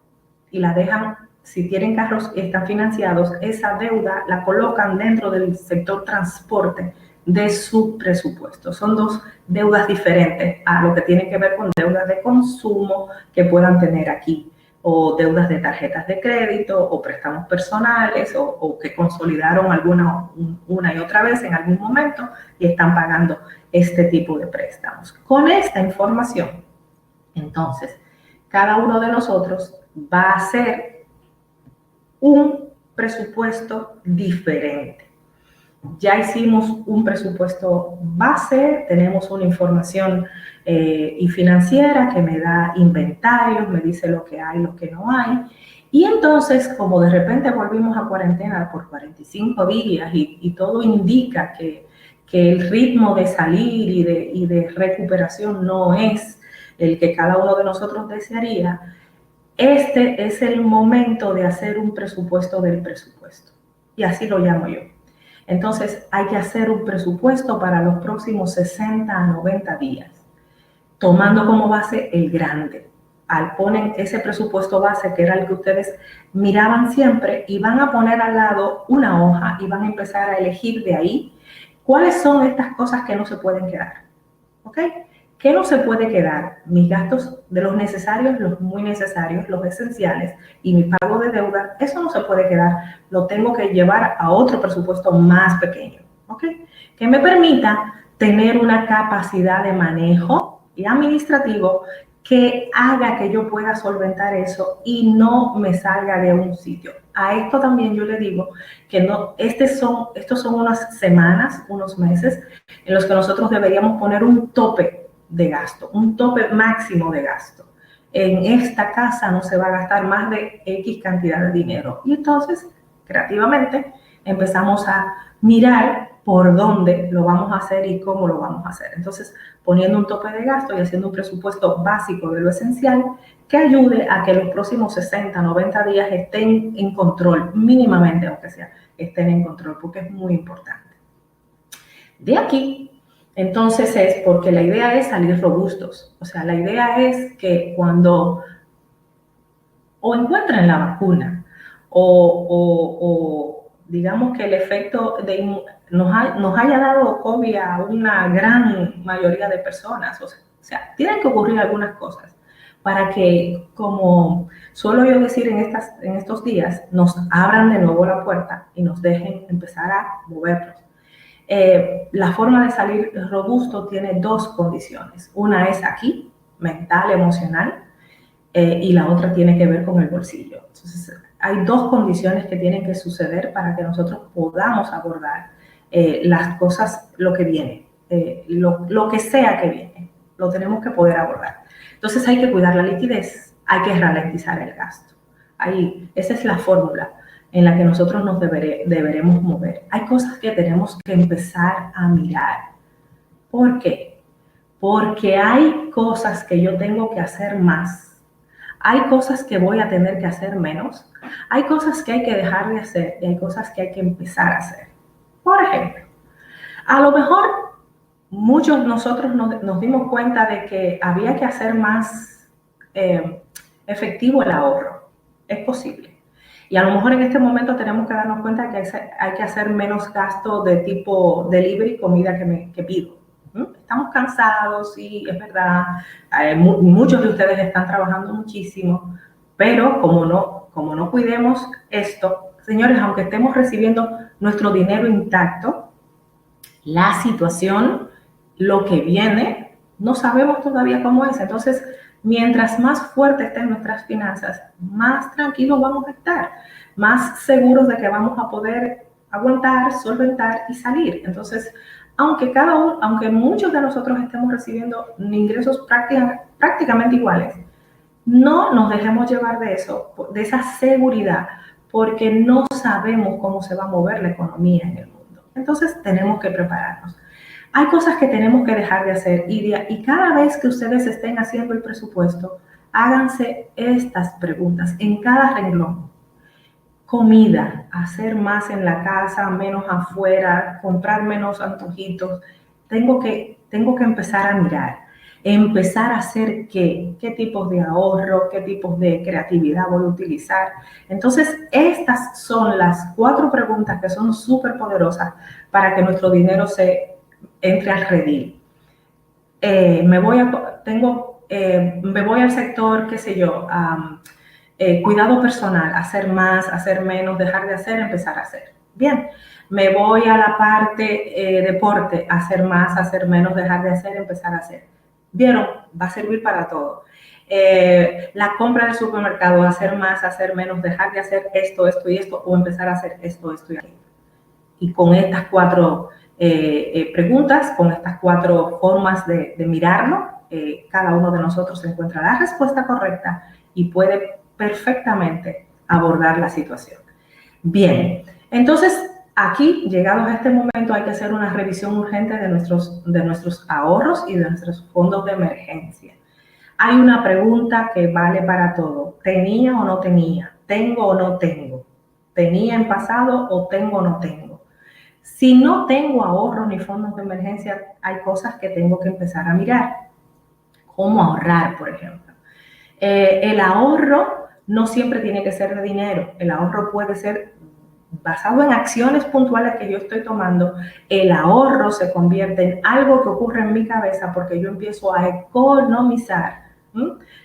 y la dejan, si tienen carros que están financiados, esa deuda la colocan dentro del sector transporte de su presupuesto. Son dos deudas diferentes a lo que tiene que ver con deudas de consumo que puedan tener aquí, o deudas de tarjetas de crédito, o préstamos personales, o que consolidaron una y otra vez en algún momento y están pagando este tipo de préstamos. Con esta información, entonces, cada uno de nosotros va a hacer un presupuesto diferente. Ya hicimos un presupuesto base, tenemos una información y financiera que me da inventarios, me dice lo que hay, lo que no hay. Y entonces, como de repente volvimos a cuarentena por 45 días y todo indica que el ritmo de salir y de recuperación no es el que cada uno de nosotros desearía, este es el momento de hacer un presupuesto del presupuesto. Y así lo llamo yo. Entonces, hay que hacer un presupuesto para los próximos 60 a 90 días, tomando como base el grande. Ponen ese presupuesto base, que era el que ustedes miraban siempre, y van a poner al lado una hoja y van a empezar a elegir de ahí cuáles son estas cosas que no se pueden quedar. ¿Ok? ¿Qué no se puede quedar? Mis gastos de los necesarios, los muy necesarios, los esenciales y mi pago de deuda, eso no se puede quedar. Lo tengo que llevar a otro presupuesto más pequeño, ¿ok? Que me permita tener una capacidad de manejo y administrativo que haga que yo pueda solventar eso y no me salga de un sitio. A esto también yo le digo que no, estos son unas semanas, unos meses en los que nosotros deberíamos poner un tope de gasto, un tope máximo de gasto. En esta casa no se va a gastar más de X cantidad de dinero. Y entonces, creativamente, empezamos a mirar por dónde lo vamos a hacer y cómo lo vamos a hacer. Entonces, poniendo un tope de gasto y haciendo un presupuesto básico de lo esencial que ayude a que los próximos 60, 90 días estén en control, mínimamente, aunque sea, estén en control, porque es muy importante. De aquí, entonces es porque la idea es salir robustos. O sea, la idea es que cuando o encuentren la vacuna o digamos que el efecto nos haya dado COVID a una gran mayoría de personas. O sea, tienen que ocurrir algunas cosas para que, como suelo yo decir en estos días, nos abran de nuevo la puerta y nos dejen empezar a movernos. La forma de salir robusto tiene dos condiciones. Una es aquí, mental, emocional, y la otra tiene que ver con el bolsillo. Entonces, hay dos condiciones que tienen que suceder para que nosotros podamos abordar las cosas, lo que viene, lo que sea que viene, lo tenemos que poder abordar. Entonces, hay que cuidar la liquidez, hay que ralentizar el gasto. Ahí, esa es la fórmula en la que nosotros nos deberemos mover. Hay cosas que tenemos que empezar a mirar. ¿Por qué? Porque hay cosas que yo tengo que hacer más. Hay cosas que voy a tener que hacer menos. Hay cosas que hay que dejar de hacer y hay cosas que hay que empezar a hacer. Por ejemplo, a lo mejor muchos de nosotros nos dimos cuenta de que había que hacer más efectivo el ahorro. Es posible. Y a lo mejor en este momento tenemos que darnos cuenta que hay que hacer menos gasto de tipo delivery, comida que pido. Estamos cansados, sí, es verdad. Muchos de ustedes están trabajando muchísimo, pero como no cuidemos esto, señores, aunque estemos recibiendo nuestro dinero intacto, la situación, lo que viene, no sabemos todavía cómo es. Entonces, mientras más fuertes estén nuestras finanzas, más tranquilos vamos a estar, más seguros de que vamos a poder aguantar, solventar y salir. Entonces, aunque muchos de nosotros estemos recibiendo ingresos prácticamente iguales, no nos dejemos llevar de eso, de esa seguridad, porque no sabemos cómo se va a mover la economía en el mundo. Entonces, tenemos que prepararnos. Hay cosas que tenemos que dejar de hacer y cada vez que ustedes estén haciendo el presupuesto, háganse estas preguntas en cada renglón. Comida, hacer más en la casa, menos afuera, comprar menos antojitos. Tengo que empezar a mirar, empezar a hacer qué tipos de ahorro, qué tipos de creatividad voy a utilizar. Entonces, estas son las 4 preguntas que son súper poderosas para que nuestro dinero se entre al redil. Me voy al sector, qué sé yo, cuidado personal, hacer más, hacer menos, dejar de hacer, empezar a hacer. Bien, me voy a la parte deporte, hacer más, hacer menos, dejar de hacer, empezar a hacer. ¿Vieron? Va a servir para todo. La compra del supermercado, hacer más, hacer menos, dejar de hacer esto, esto y esto, o empezar a hacer esto, esto y aquello. Y con estas 4 preguntas, con estas 4 formas de mirarlo, cada uno de nosotros encuentra la respuesta correcta y puede perfectamente abordar la situación. Bien, entonces aquí, llegados a este momento, hay que hacer una revisión urgente de nuestros ahorros y de nuestros fondos de emergencia. Hay una pregunta que vale para todo. ¿Tenía o no tenía? ¿Tengo o no tengo? ¿Tenía en pasado o tengo o no tengo? Si no tengo ahorros ni fondos de emergencia, hay cosas que tengo que empezar a mirar. ¿Cómo ahorrar, por ejemplo? El ahorro no siempre tiene que ser de dinero. El ahorro puede ser basado en acciones puntuales que yo estoy tomando, el ahorro se convierte en algo que ocurre en mi cabeza porque yo empiezo a economizar,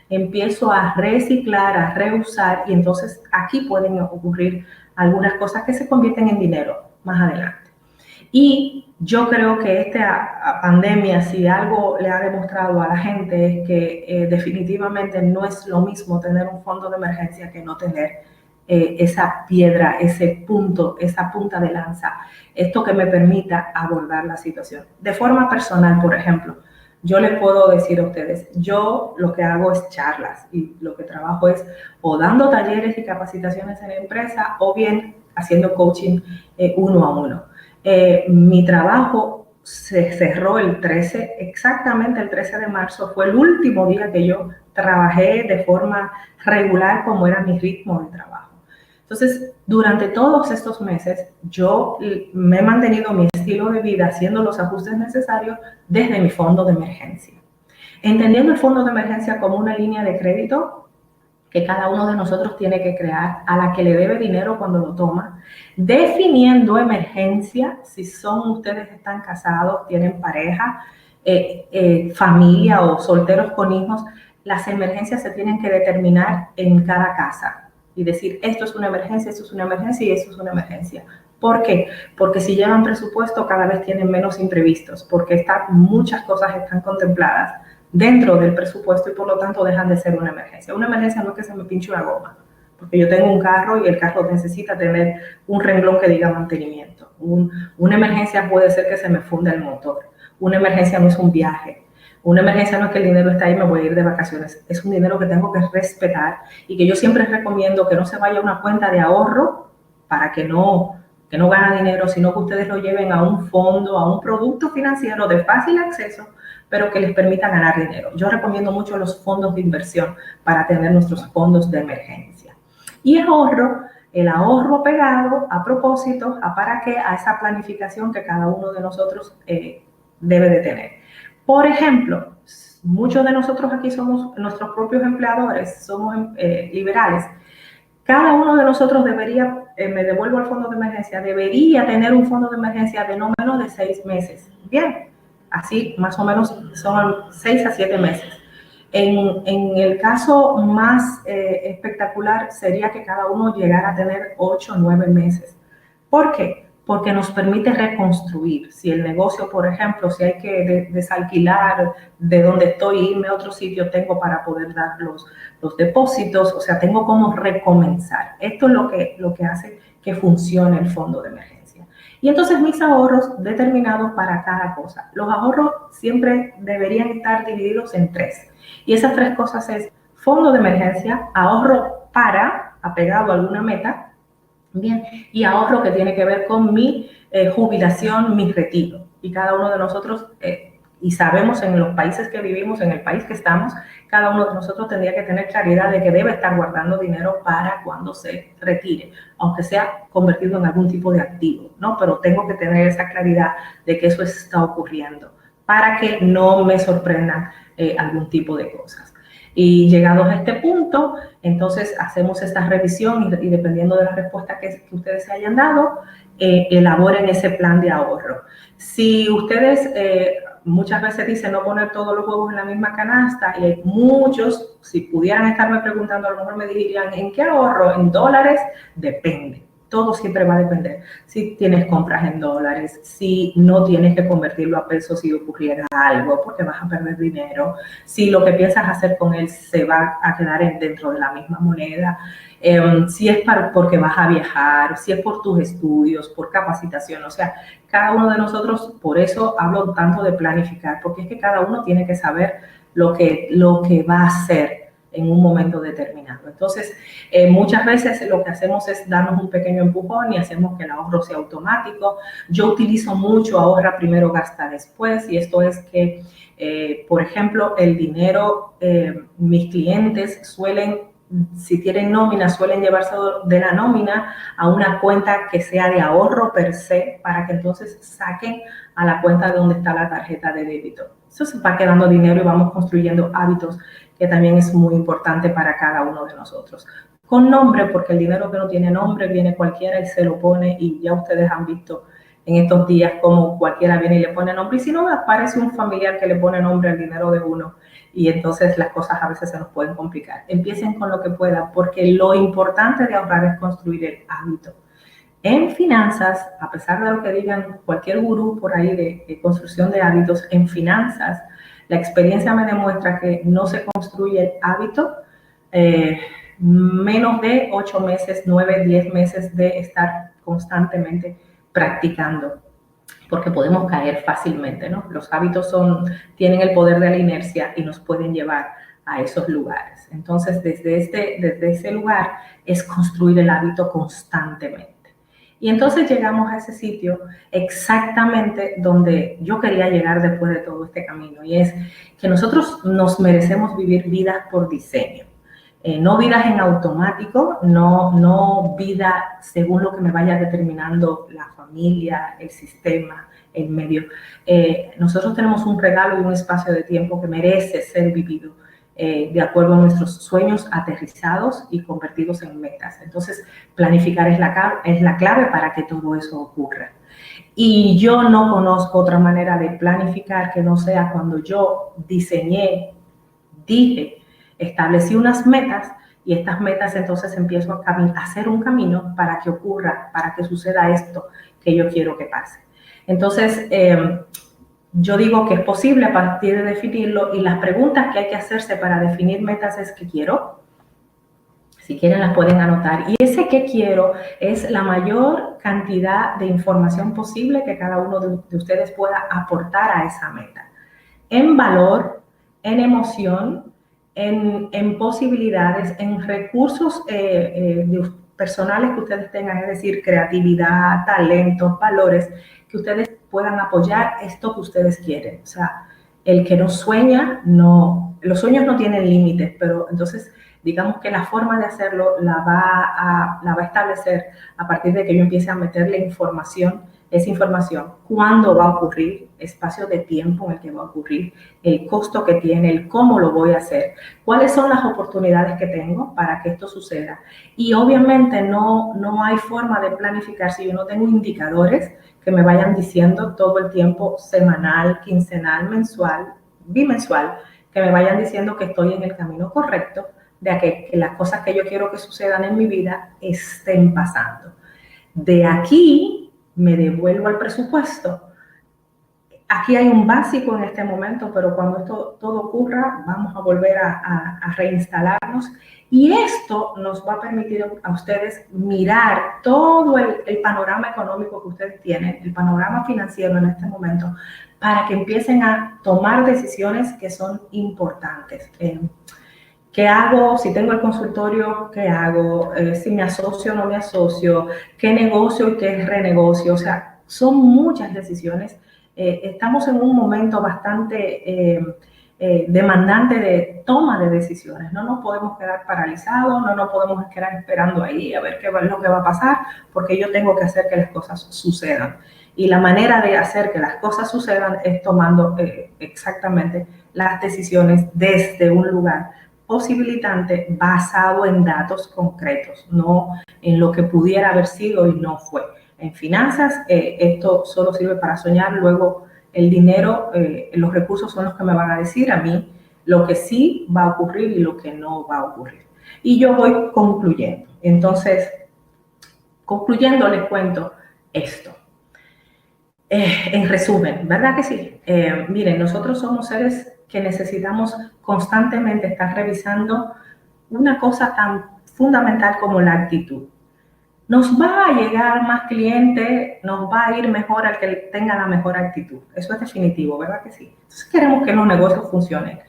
empiezo a reciclar, a reusar, y entonces aquí pueden ocurrir algunas cosas que se convierten en dinero más adelante. Y yo creo que esta pandemia, si algo le ha demostrado a la gente, es que definitivamente no es lo mismo tener un fondo de emergencia que no tener esa piedra, ese punto, esa punta de lanza, esto que me permita abordar la situación. De forma personal, por ejemplo, yo les puedo decir a ustedes, yo lo que hago es charlas y lo que trabajo es o dando talleres y capacitaciones en la empresa o bien haciendo coaching uno a uno. Mi trabajo se cerró el 13, exactamente el 13 de marzo, fue el último día que yo trabajé de forma regular como era mi ritmo de trabajo. Entonces, durante todos estos meses, yo me he mantenido mi estilo de vida haciendo los ajustes necesarios desde mi fondo de emergencia. Entendiendo el fondo de emergencia como una línea de crédito que cada uno de nosotros tiene que crear, a la que le debe dinero cuando lo toma, definiendo emergencia, si son ustedes están casados, tienen pareja, familia o solteros con hijos, las emergencias se tienen que determinar en cada casa y decir, esto es una emergencia, esto es una emergencia y esto es una emergencia. ¿Por qué? Porque si llevan presupuesto cada vez tienen menos imprevistos, porque muchas cosas están contempladas dentro del presupuesto y por lo tanto dejan de ser una emergencia. Una emergencia no es que se me pinche una goma, porque yo tengo un carro y el carro necesita tener un renglón que diga mantenimiento. Una emergencia puede ser que se me funda el motor. Una emergencia no es un viaje. Una emergencia no es que el dinero está ahí y me voy a ir de vacaciones. Es un dinero que tengo que respetar y que yo siempre recomiendo que no se vaya a una cuenta de ahorro para que no gana dinero, sino que ustedes lo lleven a un fondo, a un producto financiero de fácil acceso, pero que les permita ganar dinero. Yo recomiendo mucho los fondos de inversión para tener nuestros fondos de emergencia. Y el ahorro pegado a propósito, ¿para qué? A esa planificación que cada uno de nosotros debe de tener. Por ejemplo, muchos de nosotros aquí somos nuestros propios empleadores, somos liberales. Cada uno de nosotros debería, me devuelvo al fondo de emergencia, debería tener un fondo de emergencia de no menos de 6 meses. Bien, así más o menos son 6 a 7 meses. En el caso más espectacular sería que cada uno llegara a tener 8 o 9 meses. ¿Por qué? Porque nos permite reconstruir. Si el negocio, por ejemplo, si hay que desalquilar de donde estoy, irme a otro sitio, tengo para poder dar los depósitos, o sea, tengo cómo recomenzar. Esto es lo que hace que funcione el fondo de emergencia. Y entonces mis ahorros determinados para cada cosa. Los ahorros siempre deberían estar divididos en 3. Y esas 3 cosas es fondo de emergencia, ahorro para, apegado a alguna meta, bien, y ahorro que tiene que ver con mi jubilación, mi retiro. Y cada uno de nosotros, y sabemos en los países que vivimos, en el país que estamos, cada uno de nosotros tendría que tener claridad de que debe estar guardando dinero para cuando se retire, aunque sea convertido en algún tipo de activo, ¿no? Pero tengo que tener esa claridad de que eso está ocurriendo para que no me sorprendan algún tipo de cosas. Y llegados a este punto, entonces hacemos esta revisión y dependiendo de la respuesta que ustedes se hayan dado, elaboren ese plan de ahorro. Si ustedes muchas veces dicen no poner todos los huevos en la misma canasta, y hay muchos, si pudieran estarme preguntando, a lo mejor me dirían, ¿en qué ahorro? ¿En dólares? Depende. Todo siempre va a depender. Si tienes compras en dólares, si no tienes que convertirlo a pesos si ocurriera algo, porque vas a perder dinero, si lo que piensas hacer con él se va a quedar dentro de la misma moneda, si es porque vas a viajar, si es por tus estudios, por capacitación, o sea, cada uno de nosotros, por eso hablo tanto de planificar, porque es que cada uno tiene que saber lo que va a hacer en un momento determinado. Entonces, muchas veces lo que hacemos es darnos un pequeño empujón y hacemos que el ahorro sea automático. Yo utilizo mucho ahorra primero, gasta después, y esto es que, por ejemplo, el dinero, mis clientes si tienen nómina, suelen llevarse de la nómina a una cuenta que sea de ahorro per se, para que entonces saquen a la cuenta de donde está la tarjeta de débito. Eso se va quedando dinero y vamos construyendo hábitos, que también es muy importante para cada uno de nosotros. Con nombre, porque el dinero que no tiene nombre viene cualquiera y se lo pone, y ya ustedes han visto en estos días como cualquiera viene y le pone nombre, y si no, aparece un familiar que le pone nombre al dinero de uno, y entonces las cosas a veces se nos pueden complicar. Empiecen con lo que puedan, porque lo importante de ahorrar es construir el hábito. En finanzas, a pesar de lo que digan cualquier gurú por ahí de construcción de hábitos, en finanzas, la experiencia me demuestra que no se construye el hábito menos de 8 meses, 9, 10 meses de estar constantemente practicando, porque podemos caer fácilmente, ¿no? Los hábitos tienen el poder de la inercia y nos pueden llevar a esos lugares. Entonces, desde ese lugar es construir el hábito constantemente. Y entonces llegamos a ese sitio exactamente donde yo quería llegar después de todo este camino, y es que nosotros nos merecemos vivir vidas por diseño. No vidas en automático, no vida según lo que me vaya determinando la familia, el sistema, el medio. Nosotros tenemos un regalo y un espacio de tiempo que merece ser vivido de acuerdo a nuestros sueños aterrizados y convertidos en metas. Entonces, planificar es la clave para que todo eso ocurra. Y yo no conozco otra manera de planificar que no sea cuando yo diseñé, dije, establecí unas metas, y estas metas entonces empiezo a hacer un camino para que ocurra, para que suceda esto que yo quiero que pase. Entonces, yo digo que es posible a partir de definirlo, y las preguntas que hay que hacerse para definir metas es ¿qué quiero? Si quieren las pueden anotar. Y ese ¿qué quiero? Es la mayor cantidad de información posible que cada uno de ustedes pueda aportar a esa meta. En valor, en emoción, en posibilidades, en recursos personales que ustedes tengan, es decir, creatividad, talentos, valores, que ustedes puedan apoyar esto que ustedes quieren. O sea, el que no sueña, los sueños no tienen límites, pero entonces digamos que la forma de hacerlo la va a establecer a partir de que yo empiece a meterle información, esa información, cuándo va a ocurrir, espacio de tiempo en el que va a ocurrir, el costo que tiene, el cómo lo voy a hacer, cuáles son las oportunidades que tengo para que esto suceda. Y obviamente no hay forma de planificar si yo no tengo indicadores que me vayan diciendo todo el tiempo, semanal, quincenal, mensual, bimensual, que me vayan diciendo que estoy en el camino correcto, de que las cosas que yo quiero que sucedan en mi vida estén pasando. De aquí me devuelvo al presupuesto. Aquí hay un básico en este momento, pero cuando esto todo ocurra, vamos a volver a reinstalarnos, y esto nos va a permitir a ustedes mirar todo el panorama económico que ustedes tienen, el panorama financiero en este momento, para que empiecen a tomar decisiones que son importantes. ¿Qué hago? Si tengo el consultorio, ¿qué hago? Si me asocio o no me asocio, ¿qué negocio y qué renegocio? O sea, son muchas decisiones. Estamos en un momento bastante demandante de toma de decisiones. No nos podemos quedar paralizados, no nos podemos quedar esperando ahí a ver qué es lo que va a pasar, porque yo tengo que hacer que las cosas sucedan. Y la manera de hacer que las cosas sucedan es tomando exactamente las decisiones desde un lugar posibilitante basado en datos concretos, no en lo que pudiera haber sido y no fue. En finanzas, esto solo sirve para soñar. Luego el dinero, los recursos son los que me van a decir a mí lo que sí va a ocurrir y lo que no va a ocurrir. Y yo voy concluyendo. Entonces, concluyendo, les cuento esto. En resumen, ¿verdad que sí? Miren, nosotros somos seres que necesitamos constantemente estar revisando una cosa tan fundamental como la actitud. Nos va a llegar más clientes, nos va a ir mejor al que tenga la mejor actitud. Eso es definitivo, ¿verdad que sí? Entonces queremos que los negocios funcionen.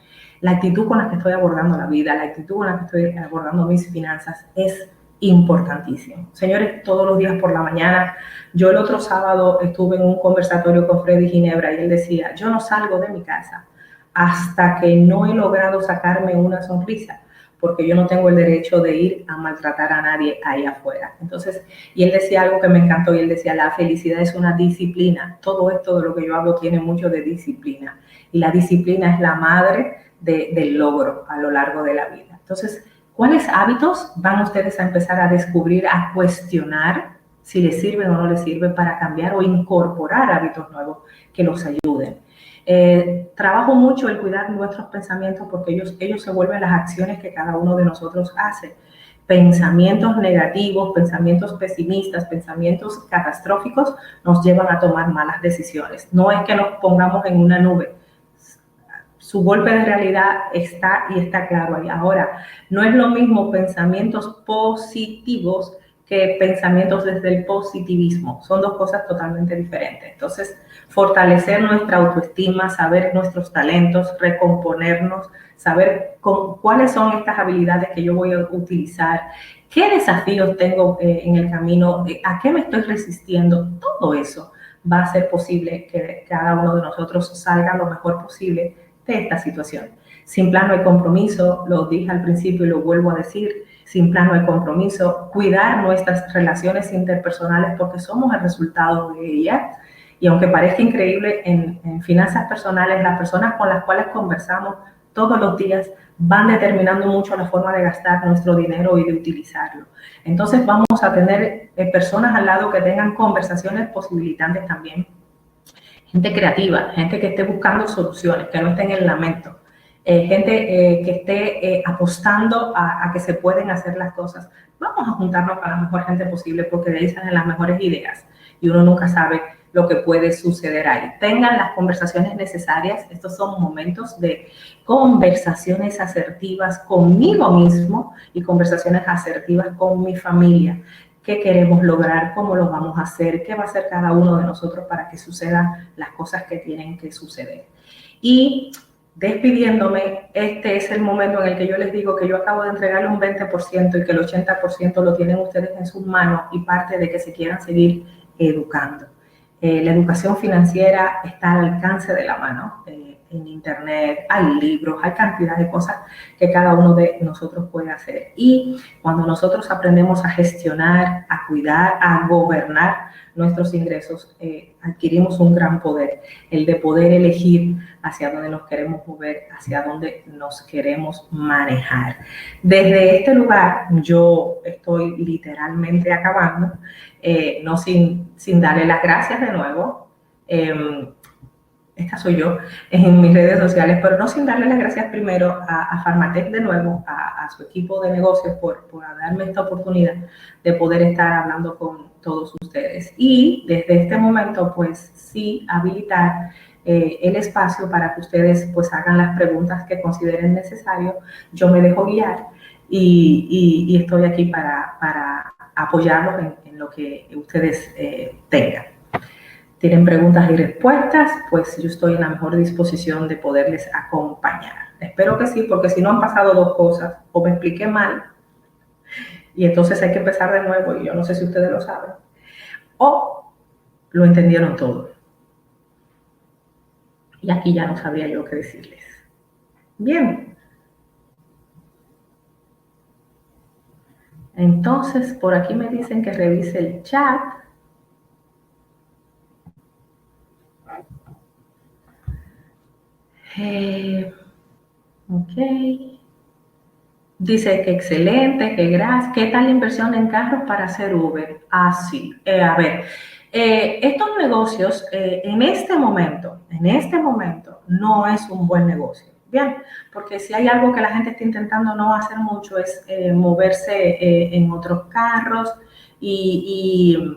La actitud con la que estoy abordando la vida, la actitud con la que estoy abordando mis finanzas es importantísimo. Señores, todos los días por la mañana, yo el otro sábado estuve en un conversatorio con Freddy Ginebra y él decía, yo no salgo de mi casa hasta que no he logrado sacarme una sonrisa, porque yo no tengo el derecho de ir a maltratar a nadie ahí afuera. Entonces, y él decía algo que me encantó, y él decía, la felicidad es una disciplina. Todo esto de lo que yo hago tiene mucho de disciplina, y la disciplina es la madre del logro a lo largo de la vida. Entonces, ¿cuáles hábitos van ustedes a empezar a descubrir, a cuestionar si les sirven o no les sirven para cambiar o incorporar hábitos nuevos que los ayuden? Trabajo mucho el cuidar nuestros pensamientos, porque ellos se vuelven las acciones que cada uno de nosotros hace. Pensamientos negativos, pensamientos pesimistas, pensamientos catastróficos nos llevan a tomar malas decisiones. No es que nos pongamos en una nube. Su golpe de realidad está y está claro ahí. Ahora, no es lo mismo pensamientos positivos que pensamientos desde el positivismo. Son dos cosas totalmente diferentes. Entonces, fortalecer nuestra autoestima, saber nuestros talentos, recomponernos, saber cuáles son estas habilidades que yo voy a utilizar, qué desafíos tengo en el camino, a qué me estoy resistiendo. Todo eso va a hacer posible que cada uno de nosotros salga lo mejor posible de esta situación. Sin plan no hay compromiso, lo dije al principio y lo vuelvo a decir, sin plan no hay compromiso, cuidar nuestras relaciones interpersonales porque somos el resultado de ellas. Y aunque parezca increíble, en finanzas personales, las personas con las cuales conversamos todos los días van determinando mucho la forma de gastar nuestro dinero y de utilizarlo. Entonces vamos a tener personas al lado que tengan conversaciones posibilitantes también. Gente creativa, gente que esté buscando soluciones, que no esté en el lamento. Gente que esté apostando a que se pueden hacer las cosas. Vamos a juntarnos con la mejor gente posible, porque de ahí salen las mejores ideas y uno nunca sabe lo que puede suceder ahí. Tengan las conversaciones necesarias. Estos son momentos de conversaciones asertivas conmigo mismo y conversaciones asertivas con mi familia. ¿Qué queremos lograr? ¿Cómo lo vamos a hacer? ¿Qué va a hacer cada uno de nosotros para que sucedan las cosas que tienen que suceder? Y despidiéndome, este es el momento en el que yo les digo que yo acabo de entregarle un 20% y que el 80% lo tienen ustedes en sus manos, y parte de que se quieran seguir educando. La educación financiera está al alcance de la mano. En internet hay libros, hay cantidad de cosas que cada uno de nosotros puede hacer. Y cuando nosotros aprendemos a gestionar, a cuidar, a gobernar nuestros ingresos, adquirimos un gran poder, el de poder elegir hacia dónde nos queremos mover, hacia dónde nos queremos manejar. Desde este lugar yo estoy literalmente acabando, no sin darle las gracias de nuevo. Esta soy yo en mis redes sociales, pero no sin darle las gracias primero a Farmatech de nuevo, a su equipo de negocios por darme esta oportunidad de poder estar hablando con todos ustedes. Y desde este momento, pues sí, habilitar el espacio para que ustedes pues hagan las preguntas que consideren necesario. Yo me dejo guiar y estoy aquí para apoyarlos en lo que ustedes tengan. Tienen preguntas y respuestas, pues yo estoy en la mejor disposición de poderles acompañar. Espero que sí, porque si no han pasado dos cosas, o me expliqué mal, y entonces hay que empezar de nuevo, y yo no sé si ustedes lo saben, o lo entendieron todo. Y aquí ya no sabía yo qué decirles. Bien. Entonces, por aquí me dicen que revise el chat. Ok. Dice que excelente, que gracias. ¿Qué tal la inversión en carros para hacer Uber? Ah, sí. A ver, estos negocios en este momento, no es un buen negocio. Bien, porque si hay algo que la gente está intentando no hacer mucho es moverse en otros carros y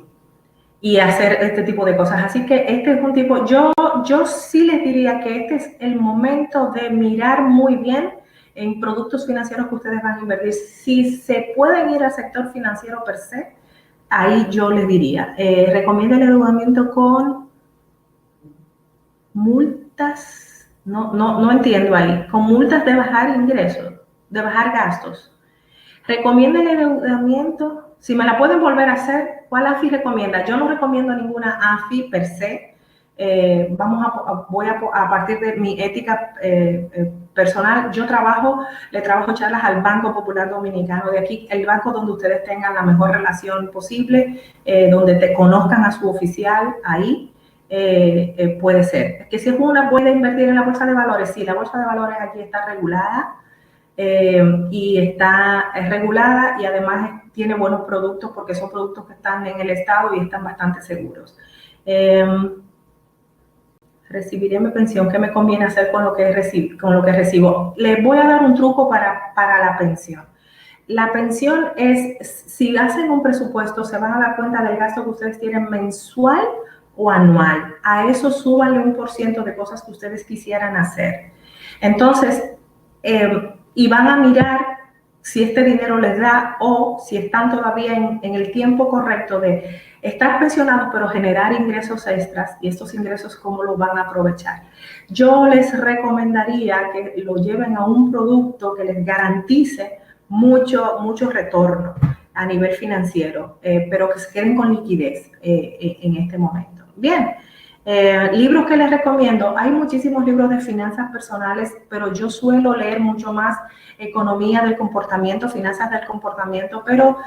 hacer este tipo de cosas. Así que este es un tipo, yo sí les diría que este es el momento de mirar muy bien en productos financieros que ustedes van a invertir. Si se pueden ir al sector financiero per se, ahí yo les diría, recomienda el endeudamiento con multas, no entiendo ahí, con multas de bajar ingresos, de bajar gastos. Recomienda el endeudamiento. Si me la pueden volver a hacer, ¿cuál AFI recomienda? Yo no recomiendo ninguna AFI per se. Voy a partir de mi ética personal, le trabajo charlas al Banco Popular Dominicano de aquí, el banco donde ustedes tengan la mejor relación posible, donde te conozcan a su oficial ahí. Puede ser. Que si es una puede invertir en la bolsa de valores, sí, la bolsa de valores aquí está regulada y está regulada y además tiene buenos productos porque son productos que están en el Estado y están bastante seguros. Recibiré mi pensión, ¿qué me conviene hacer con lo que recibo? Les voy a dar un truco para la pensión. La pensión es, si hacen un presupuesto, se van a dar cuenta del gasto que ustedes tienen mensual o anual. A eso súbanle 1% de cosas que ustedes quisieran hacer. Entonces, y van a mirar si este dinero les da o si están todavía en el tiempo correcto de estar pensionados, pero generar ingresos extras, y estos ingresos cómo los van a aprovechar. Yo les recomendaría que lo lleven a un producto que les garantice mucho retorno a nivel financiero, pero que se queden con liquidez en este momento. Bien. Libros que les recomiendo, hay muchísimos libros de finanzas personales, pero yo suelo leer mucho más economía del comportamiento, finanzas del comportamiento, pero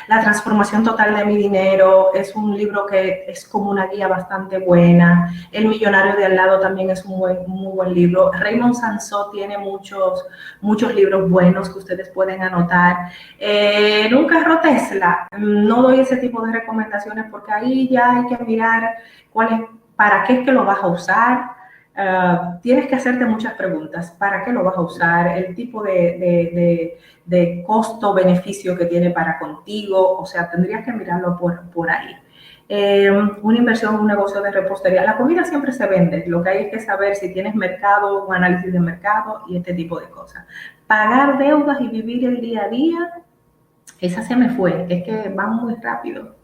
La transformación total de mi dinero es un libro que es como una guía bastante buena. El millonario de al lado también es un muy buen libro. Raymond Sansó tiene muchos libros buenos que ustedes pueden anotar. En un carro Tesla no doy ese tipo de recomendaciones porque ahí ya hay que mirar para qué es que lo vas a usar. Tienes que hacerte muchas preguntas. ¿Para qué lo vas a usar? El tipo de costo-beneficio que tiene para contigo. O sea, tendrías que mirarlo por ahí. Una inversión en un negocio de repostería. La comida siempre se vende. Lo que hay es que saber si tienes mercado, un análisis de mercado y este tipo de cosas. Pagar deudas y vivir el día a día, esa se me fue. Es que van muy rápido.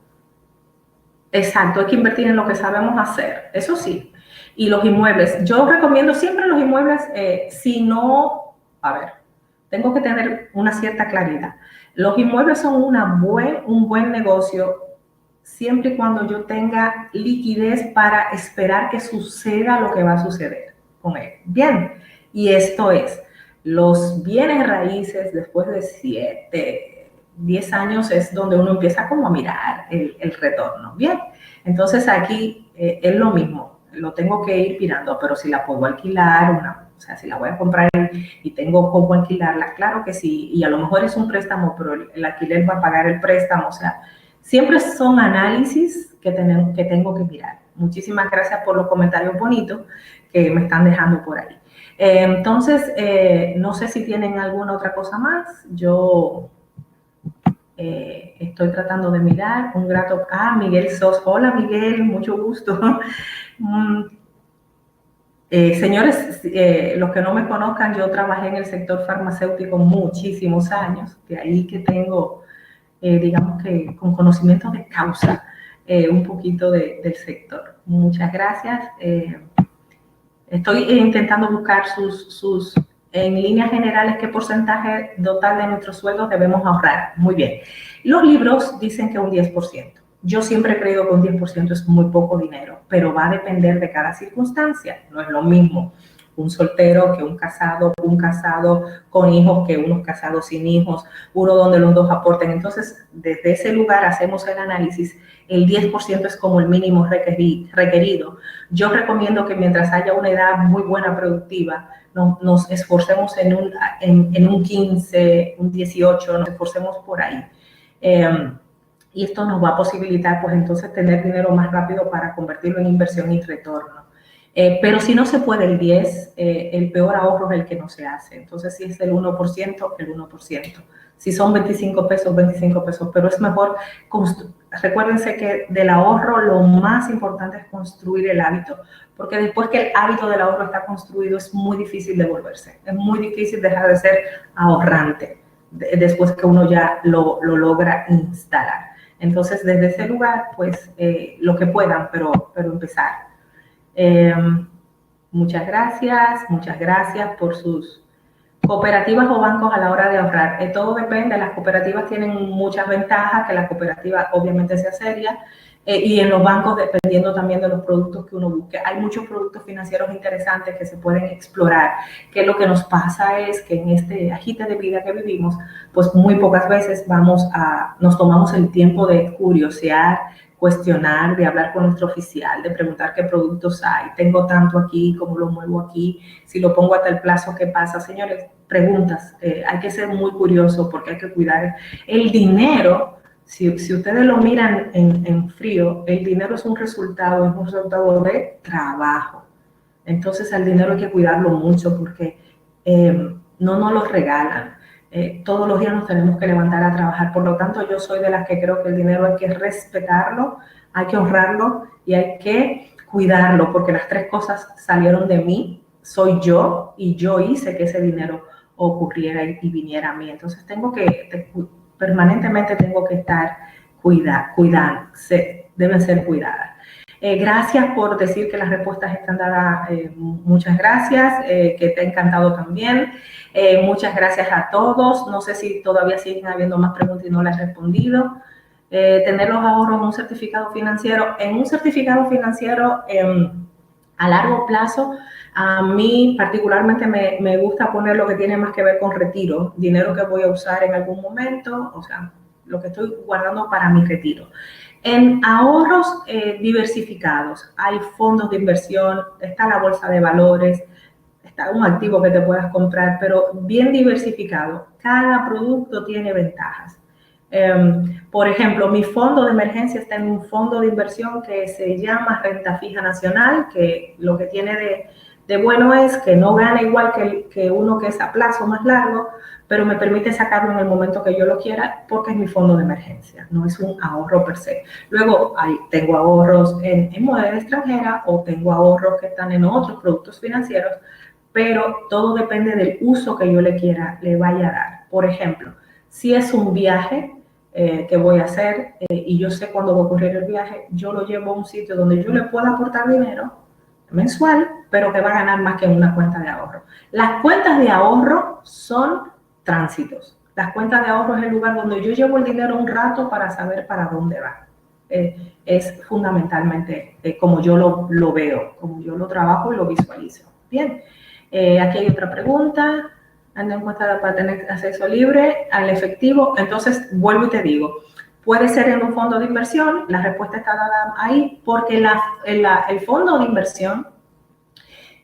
Exacto, hay que invertir en lo que sabemos hacer. Eso sí. Y los inmuebles, yo recomiendo siempre los inmuebles, si no, a ver, tengo que tener una cierta claridad. Los inmuebles son un buen negocio siempre y cuando yo tenga liquidez para esperar que suceda lo que va a suceder con él. Bien, y esto es, los bienes raíces después de 7, 10 años es donde uno empieza como a mirar el retorno. Bien, entonces aquí es lo mismo. Lo tengo que ir mirando, pero si la puedo alquilar, o sea, si la voy a comprar y tengo cómo alquilarla, claro que sí, y a lo mejor es un préstamo, pero el alquiler va a pagar el préstamo, o sea, siempre son análisis que tengo que mirar. Muchísimas gracias por los comentarios bonitos que me están dejando por ahí. Entonces, no sé si tienen alguna otra cosa más, yo estoy tratando de mirar, Miguel Sos, hola Miguel, mucho gusto. Señores, los que no me conozcan, yo trabajé en el sector farmacéutico muchísimos años, de ahí que tengo, digamos que con conocimiento de causa, un poquito del sector. Muchas gracias. Estoy intentando buscar en líneas generales, qué porcentaje total de nuestros sueldos debemos ahorrar. Muy bien. Los libros dicen que un 10%. Yo siempre he creído que un 10% es muy poco dinero, pero va a depender de cada circunstancia. No es lo mismo un soltero que un casado con hijos que unos casados sin hijos, uno donde los dos aporten. Entonces, desde ese lugar hacemos el análisis. El 10% es como el mínimo requerido. Yo recomiendo que mientras haya una edad muy buena productiva, nos esforcemos en un 15, un 18, nos esforcemos por ahí. Y esto nos va a posibilitar, pues entonces, tener dinero más rápido para convertirlo en inversión y retorno. Pero si no se puede el 10, el peor ahorro es el que no se hace. Entonces, si es el 1%, el 1%. Si son 25 pesos, 25 pesos. Pero es mejor, recuérdense que del ahorro lo más importante es construir el hábito. Porque después que el hábito del ahorro está construido, es muy difícil devolverse. Es muy difícil dejar de ser ahorrante después que uno ya lo logra instalar. Entonces, desde ese lugar, pues, lo que puedan, pero empezar. Muchas gracias por sus cooperativas o bancos a la hora de ahorrar. Todo depende, las cooperativas tienen muchas ventajas, que la cooperativa obviamente sea seria, Y en los bancos, dependiendo también de los productos que uno busque. Hay muchos productos financieros interesantes que se pueden explorar, que lo que nos pasa es que en este agite de vida que vivimos, pues muy pocas veces nos tomamos el tiempo de curiosear, cuestionar, de hablar con nuestro oficial, de preguntar qué productos hay, tengo tanto aquí, cómo lo muevo aquí, si lo pongo hasta el plazo, ¿qué pasa? Señores, preguntas, hay que ser muy curioso porque hay que cuidar el dinero. Si ustedes lo miran en frío, el dinero es un resultado de trabajo. Entonces al dinero hay que cuidarlo mucho porque no nos lo regalan. Todos los días nos tenemos que levantar a trabajar. Por lo tanto, yo soy de las que creo que el dinero hay que respetarlo, hay que honrarlo y hay que cuidarlo, porque las tres cosas salieron de mí, soy yo y yo hice que ese dinero ocurriera y viniera a mí. Entonces permanentemente tengo que estar cuidando, deben ser cuidadas. Gracias por decir que las respuestas están dadas. Muchas gracias, que te ha encantado también. Muchas gracias a todos. No sé si todavía siguen habiendo más preguntas y no las he respondido. Tener los ahorros en un certificado financiero. En un certificado financiero a largo plazo, a mí particularmente me gusta poner lo que tiene más que ver con retiro, dinero que voy a usar en algún momento, o sea, lo que estoy guardando para mi retiro. En ahorros diversificados, hay fondos de inversión, está la bolsa de valores, está un activo que te puedas comprar, pero bien diversificado. Cada producto tiene ventajas. Por ejemplo, mi fondo de emergencia está en un fondo de inversión que se llama Renta Fija Nacional, que lo que tiene de bueno es que no gana igual que uno que es a plazo más largo, pero me permite sacarlo en el momento que yo lo quiera porque es mi fondo de emergencia, no es un ahorro per se. Luego tengo ahorros en moneda extranjera o tengo ahorros que están en otros productos financieros, pero todo depende del uso que yo le vaya a dar. Por ejemplo, si es un viaje que voy a hacer y yo sé cuándo va a ocurrir el viaje, yo lo llevo a un sitio donde yo le pueda aportar dinero mensual, pero que va a ganar más que en una cuenta de ahorro. Las cuentas de ahorro son tránsitos. Las cuentas de ahorro es el lugar donde yo llevo el dinero un rato para saber para dónde va. Es fundamentalmente como yo lo veo, como yo lo trabajo y lo visualizo. Bien, aquí hay otra pregunta. Ando encuestada para tener acceso libre al efectivo. Entonces, vuelvo y te digo, puede ser en un fondo de inversión, la respuesta está dada ahí, porque el fondo de inversión,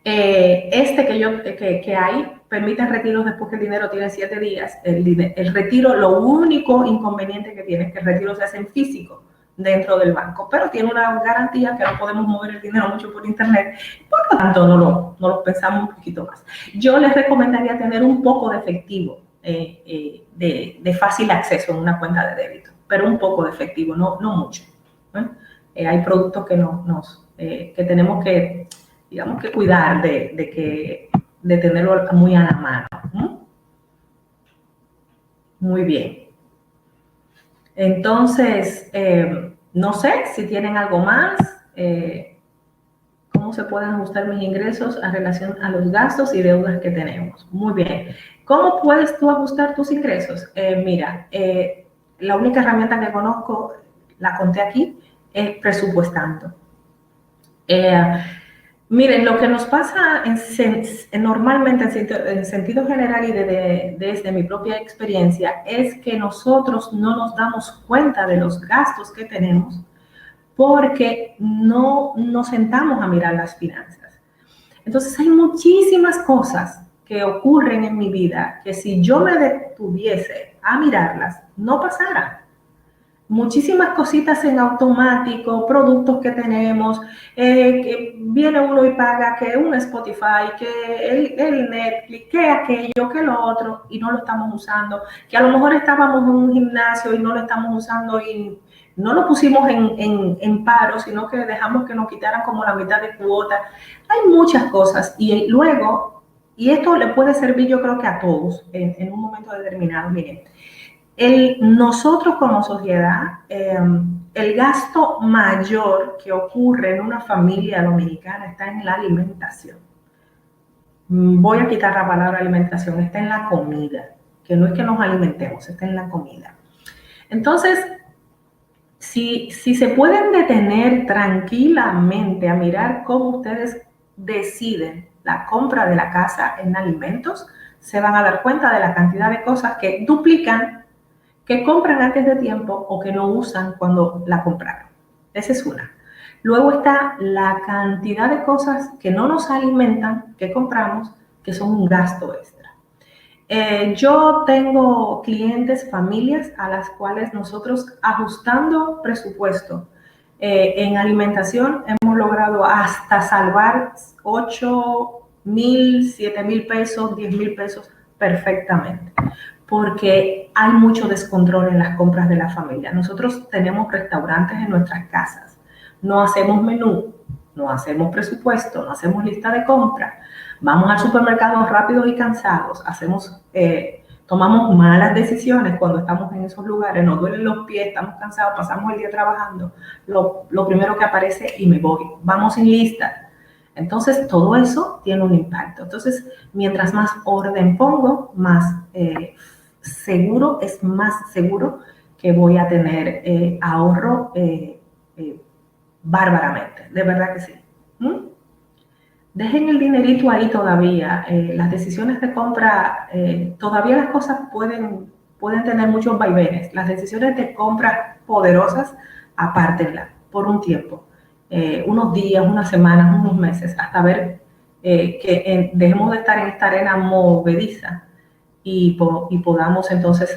que hay, permite retiros después que el dinero tiene 7 días. El retiro, lo único inconveniente que tiene es que el retiro se hace en físico dentro del banco, pero tiene una garantía que no podemos mover el dinero mucho por internet, por lo tanto no lo pensamos un poquito más. Yo les recomendaría tener un poco de efectivo de fácil acceso en una cuenta de débito, pero un poco de efectivo, no mucho. Hay productos que tenemos que, digamos, que cuidar de tenerlo muy a la mano. Muy bien. Entonces, no sé si tienen algo más. ¿Cómo se pueden ajustar mis ingresos en relación a los gastos y deudas que tenemos? Muy bien. ¿Cómo puedes tú ajustar tus ingresos? Mira, la única herramienta que conozco, la conté aquí, es presupuestando. Miren, lo que nos pasa normalmente en sentido general y desde mi propia experiencia es que nosotros no nos damos cuenta de los gastos que tenemos porque no nos sentamos a mirar las finanzas. Entonces hay muchísimas cosas que ocurren en mi vida que si yo me detuviese a mirarlas, no pasaran. Muchísimas cositas en automático, productos que tenemos, que viene uno y paga que un Spotify, que el Netflix, que aquello, que lo otro, y no lo estamos usando, que a lo mejor estábamos en un gimnasio y no lo estamos usando y no lo pusimos en paro, sino que dejamos que nos quitaran como la mitad de cuota. Hay muchas cosas y luego, y esto le puede servir yo creo que a todos en un momento determinado, miren, nosotros como sociedad, el gasto mayor que ocurre en una familia dominicana está en la alimentación. Voy a quitar la palabra alimentación, está en la comida, que no es que nos alimentemos, está en la comida. Entonces, Si se pueden detener tranquilamente a mirar cómo ustedes deciden la compra de la casa en alimentos, se van a dar cuenta de la cantidad de cosas que duplican, que compran antes de tiempo o que no usan cuando la compraron. Esa es una. Luego está la cantidad de cosas que no nos alimentan, que compramos, que son un gasto extra. Yo tengo clientes, familias a las cuales nosotros ajustando presupuesto en alimentación hemos logrado hasta salvar 8,000, 7,000 pesos, 10,000 pesos perfectamente, porque hay mucho descontrol en las compras de la familia. Nosotros tenemos restaurantes en nuestras casas, no hacemos menú, no hacemos presupuesto, no hacemos lista de compra. Vamos al supermercado rápidos y cansados, tomamos malas decisiones cuando estamos en esos lugares, nos duelen los pies, estamos cansados, pasamos el día trabajando, lo primero que aparece y me voy, vamos sin lista. Entonces, todo eso tiene un impacto. Entonces, mientras más orden pongo, más es más seguro que voy a tener ahorro bárbaramente, de verdad que sí. Dejen el dinerito ahí todavía. Las decisiones de compra, todavía las cosas pueden tener muchos vaivenes. Las decisiones de compra poderosas, apártenlas por un tiempo. Unos días, unas semanas, unos meses, hasta ver que dejemos de estar en esta arena movediza y podamos entonces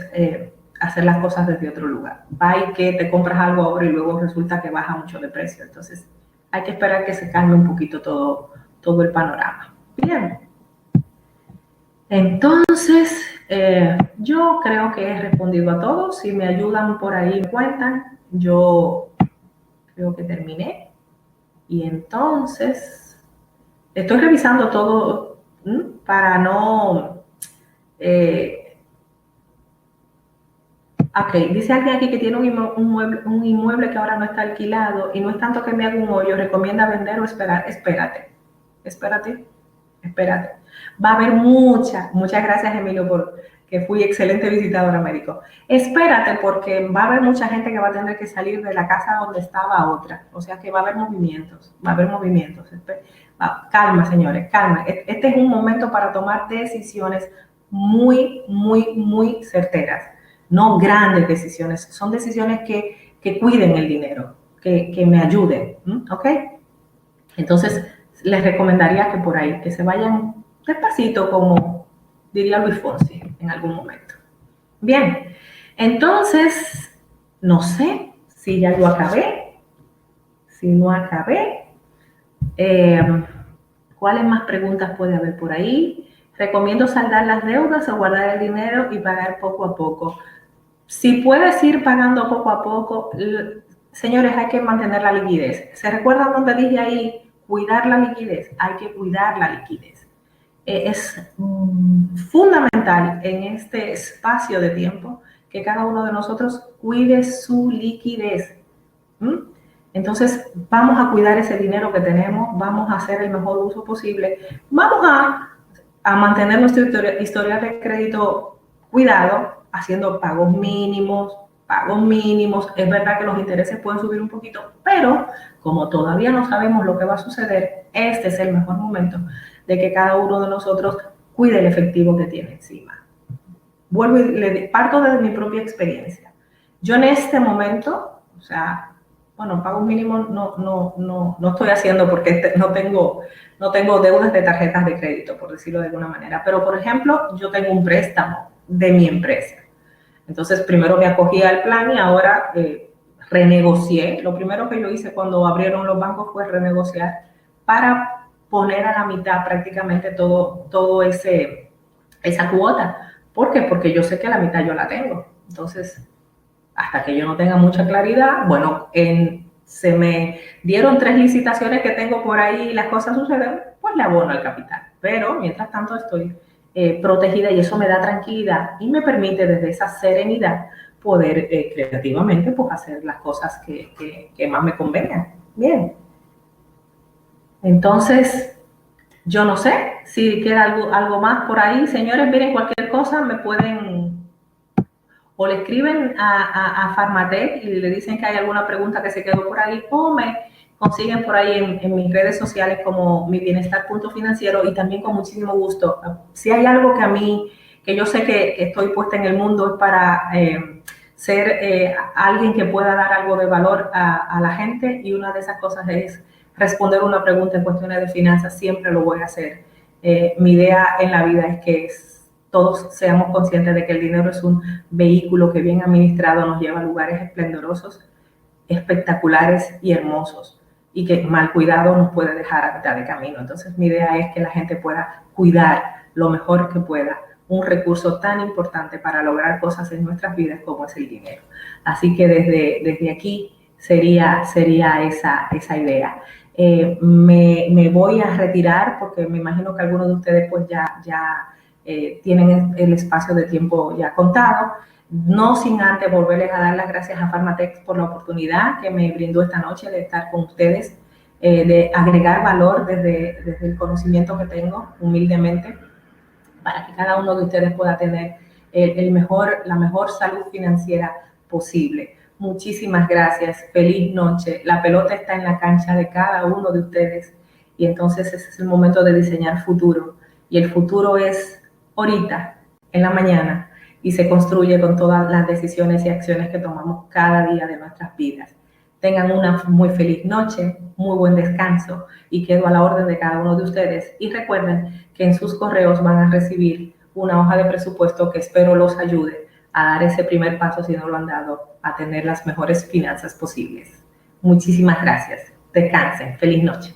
hacer las cosas desde otro lugar. Va y que te compras algo ahora y luego resulta que baja mucho de precio. Entonces hay que esperar que se calme un poquito todo el panorama. Bien. Entonces, yo creo que he respondido a todos. Si me ayudan por ahí, me cuentan. Yo creo que terminé. Y entonces, estoy revisando todo para no... Ok, dice alguien aquí que tiene un inmueble que ahora no está alquilado y no es tanto que me haga un hoyo, recomienda vender o esperar. Espérate. Va a haber muchas gracias, Emilio, por que fui excelente visitadora médico. Espérate, porque va a haber mucha gente que va a tener que salir de la casa donde estaba a otra. O sea que va a haber movimientos. Calma, señores, calma. Este es un momento para tomar decisiones muy, muy, muy certeras. No grandes decisiones, son decisiones que cuiden el dinero, que me ayuden, ¿ok? Entonces, les recomendaría que por ahí, que se vayan despacito, como diría Luis Fonsi en algún momento. Bien, entonces, no sé si ya lo acabé, si no acabé. ¿Cuáles más preguntas puede haber por ahí? ¿Recomiendo saldar las deudas o guardar el dinero y pagar poco a poco? Si puedes ir pagando poco a poco, señores, hay que mantener la liquidez. ¿Se recuerdan donde dije ahí? Cuidar la liquidez. Hay que cuidar la liquidez. Es fundamental en este espacio de tiempo que cada uno de nosotros cuide su liquidez. Entonces, vamos a cuidar ese dinero que tenemos, vamos a hacer el mejor uso posible, vamos a mantener nuestro historial de crédito cuidado, haciendo pagos mínimos. Es verdad que los intereses pueden subir un poquito, pero como todavía no sabemos lo que va a suceder, este es el mejor momento de que cada uno de nosotros cuide el efectivo que tiene encima. Vuelvo y parto de mi propia experiencia. Yo en este momento, o sea, bueno, pagos mínimos no estoy haciendo porque no tengo deudas de tarjetas de crédito, por decirlo de alguna manera. Pero, por ejemplo, yo tengo un préstamo de mi empresa. Entonces, primero me acogí al plan y ahora renegocié. Lo primero que yo hice cuando abrieron los bancos fue renegociar para poner a la mitad prácticamente todo esa cuota. ¿Por qué? Porque yo sé que la mitad yo la tengo. Entonces, hasta que yo no tenga mucha claridad, bueno, se me dieron 3 licitaciones que tengo por ahí y las cosas suceden, pues le abono al capital. Pero mientras tanto estoy protegida y eso me da tranquilidad y me permite desde esa serenidad poder creativamente pues hacer las cosas que más me convengan. Bien. Entonces, yo no sé si queda algo más por ahí. Señores, miren, cualquier cosa me pueden o le escriben a Farmatech y le dicen que hay alguna pregunta que se quedó por ahí, o me consiguen por ahí en mis redes sociales como mi bienestar.financiero, y también con muchísimo gusto. Si hay algo que a mí, que yo sé que estoy puesta en el mundo es para ser alguien que pueda dar algo de valor a la gente, y una de esas cosas es responder una pregunta en cuestiones de finanzas. Siempre lo voy a hacer. Mi idea en la vida es que todos seamos conscientes de que el dinero es un vehículo que bien administrado nos lleva a lugares esplendorosos, espectaculares y hermosos, y que mal cuidado nos puede dejar a mitad de camino. Entonces mi idea es que la gente pueda cuidar lo mejor que pueda un recurso tan importante para lograr cosas en nuestras vidas como es el dinero. Así que desde aquí sería esa idea. Me voy a retirar porque me imagino que algunos de ustedes pues ya tienen el espacio de tiempo ya contado. No sin antes volverles a dar las gracias a Farmatech por la oportunidad que me brindó esta noche de estar con ustedes, de agregar valor desde el conocimiento que tengo humildemente, para que cada uno de ustedes pueda tener la mejor salud financiera posible. Muchísimas gracias, feliz noche. La pelota está en la cancha de cada uno de ustedes, y entonces ese es el momento de diseñar futuro, y el futuro es ahorita, en la mañana, y se construye con todas las decisiones y acciones que tomamos cada día de nuestras vidas. Tengan una muy feliz noche, muy buen descanso, y quedo a la orden de cada uno de ustedes. Y recuerden que en sus correos van a recibir una hoja de presupuesto que espero los ayude a dar ese primer paso, si no lo han dado, a tener las mejores finanzas posibles. Muchísimas gracias. Descansen. Feliz noche.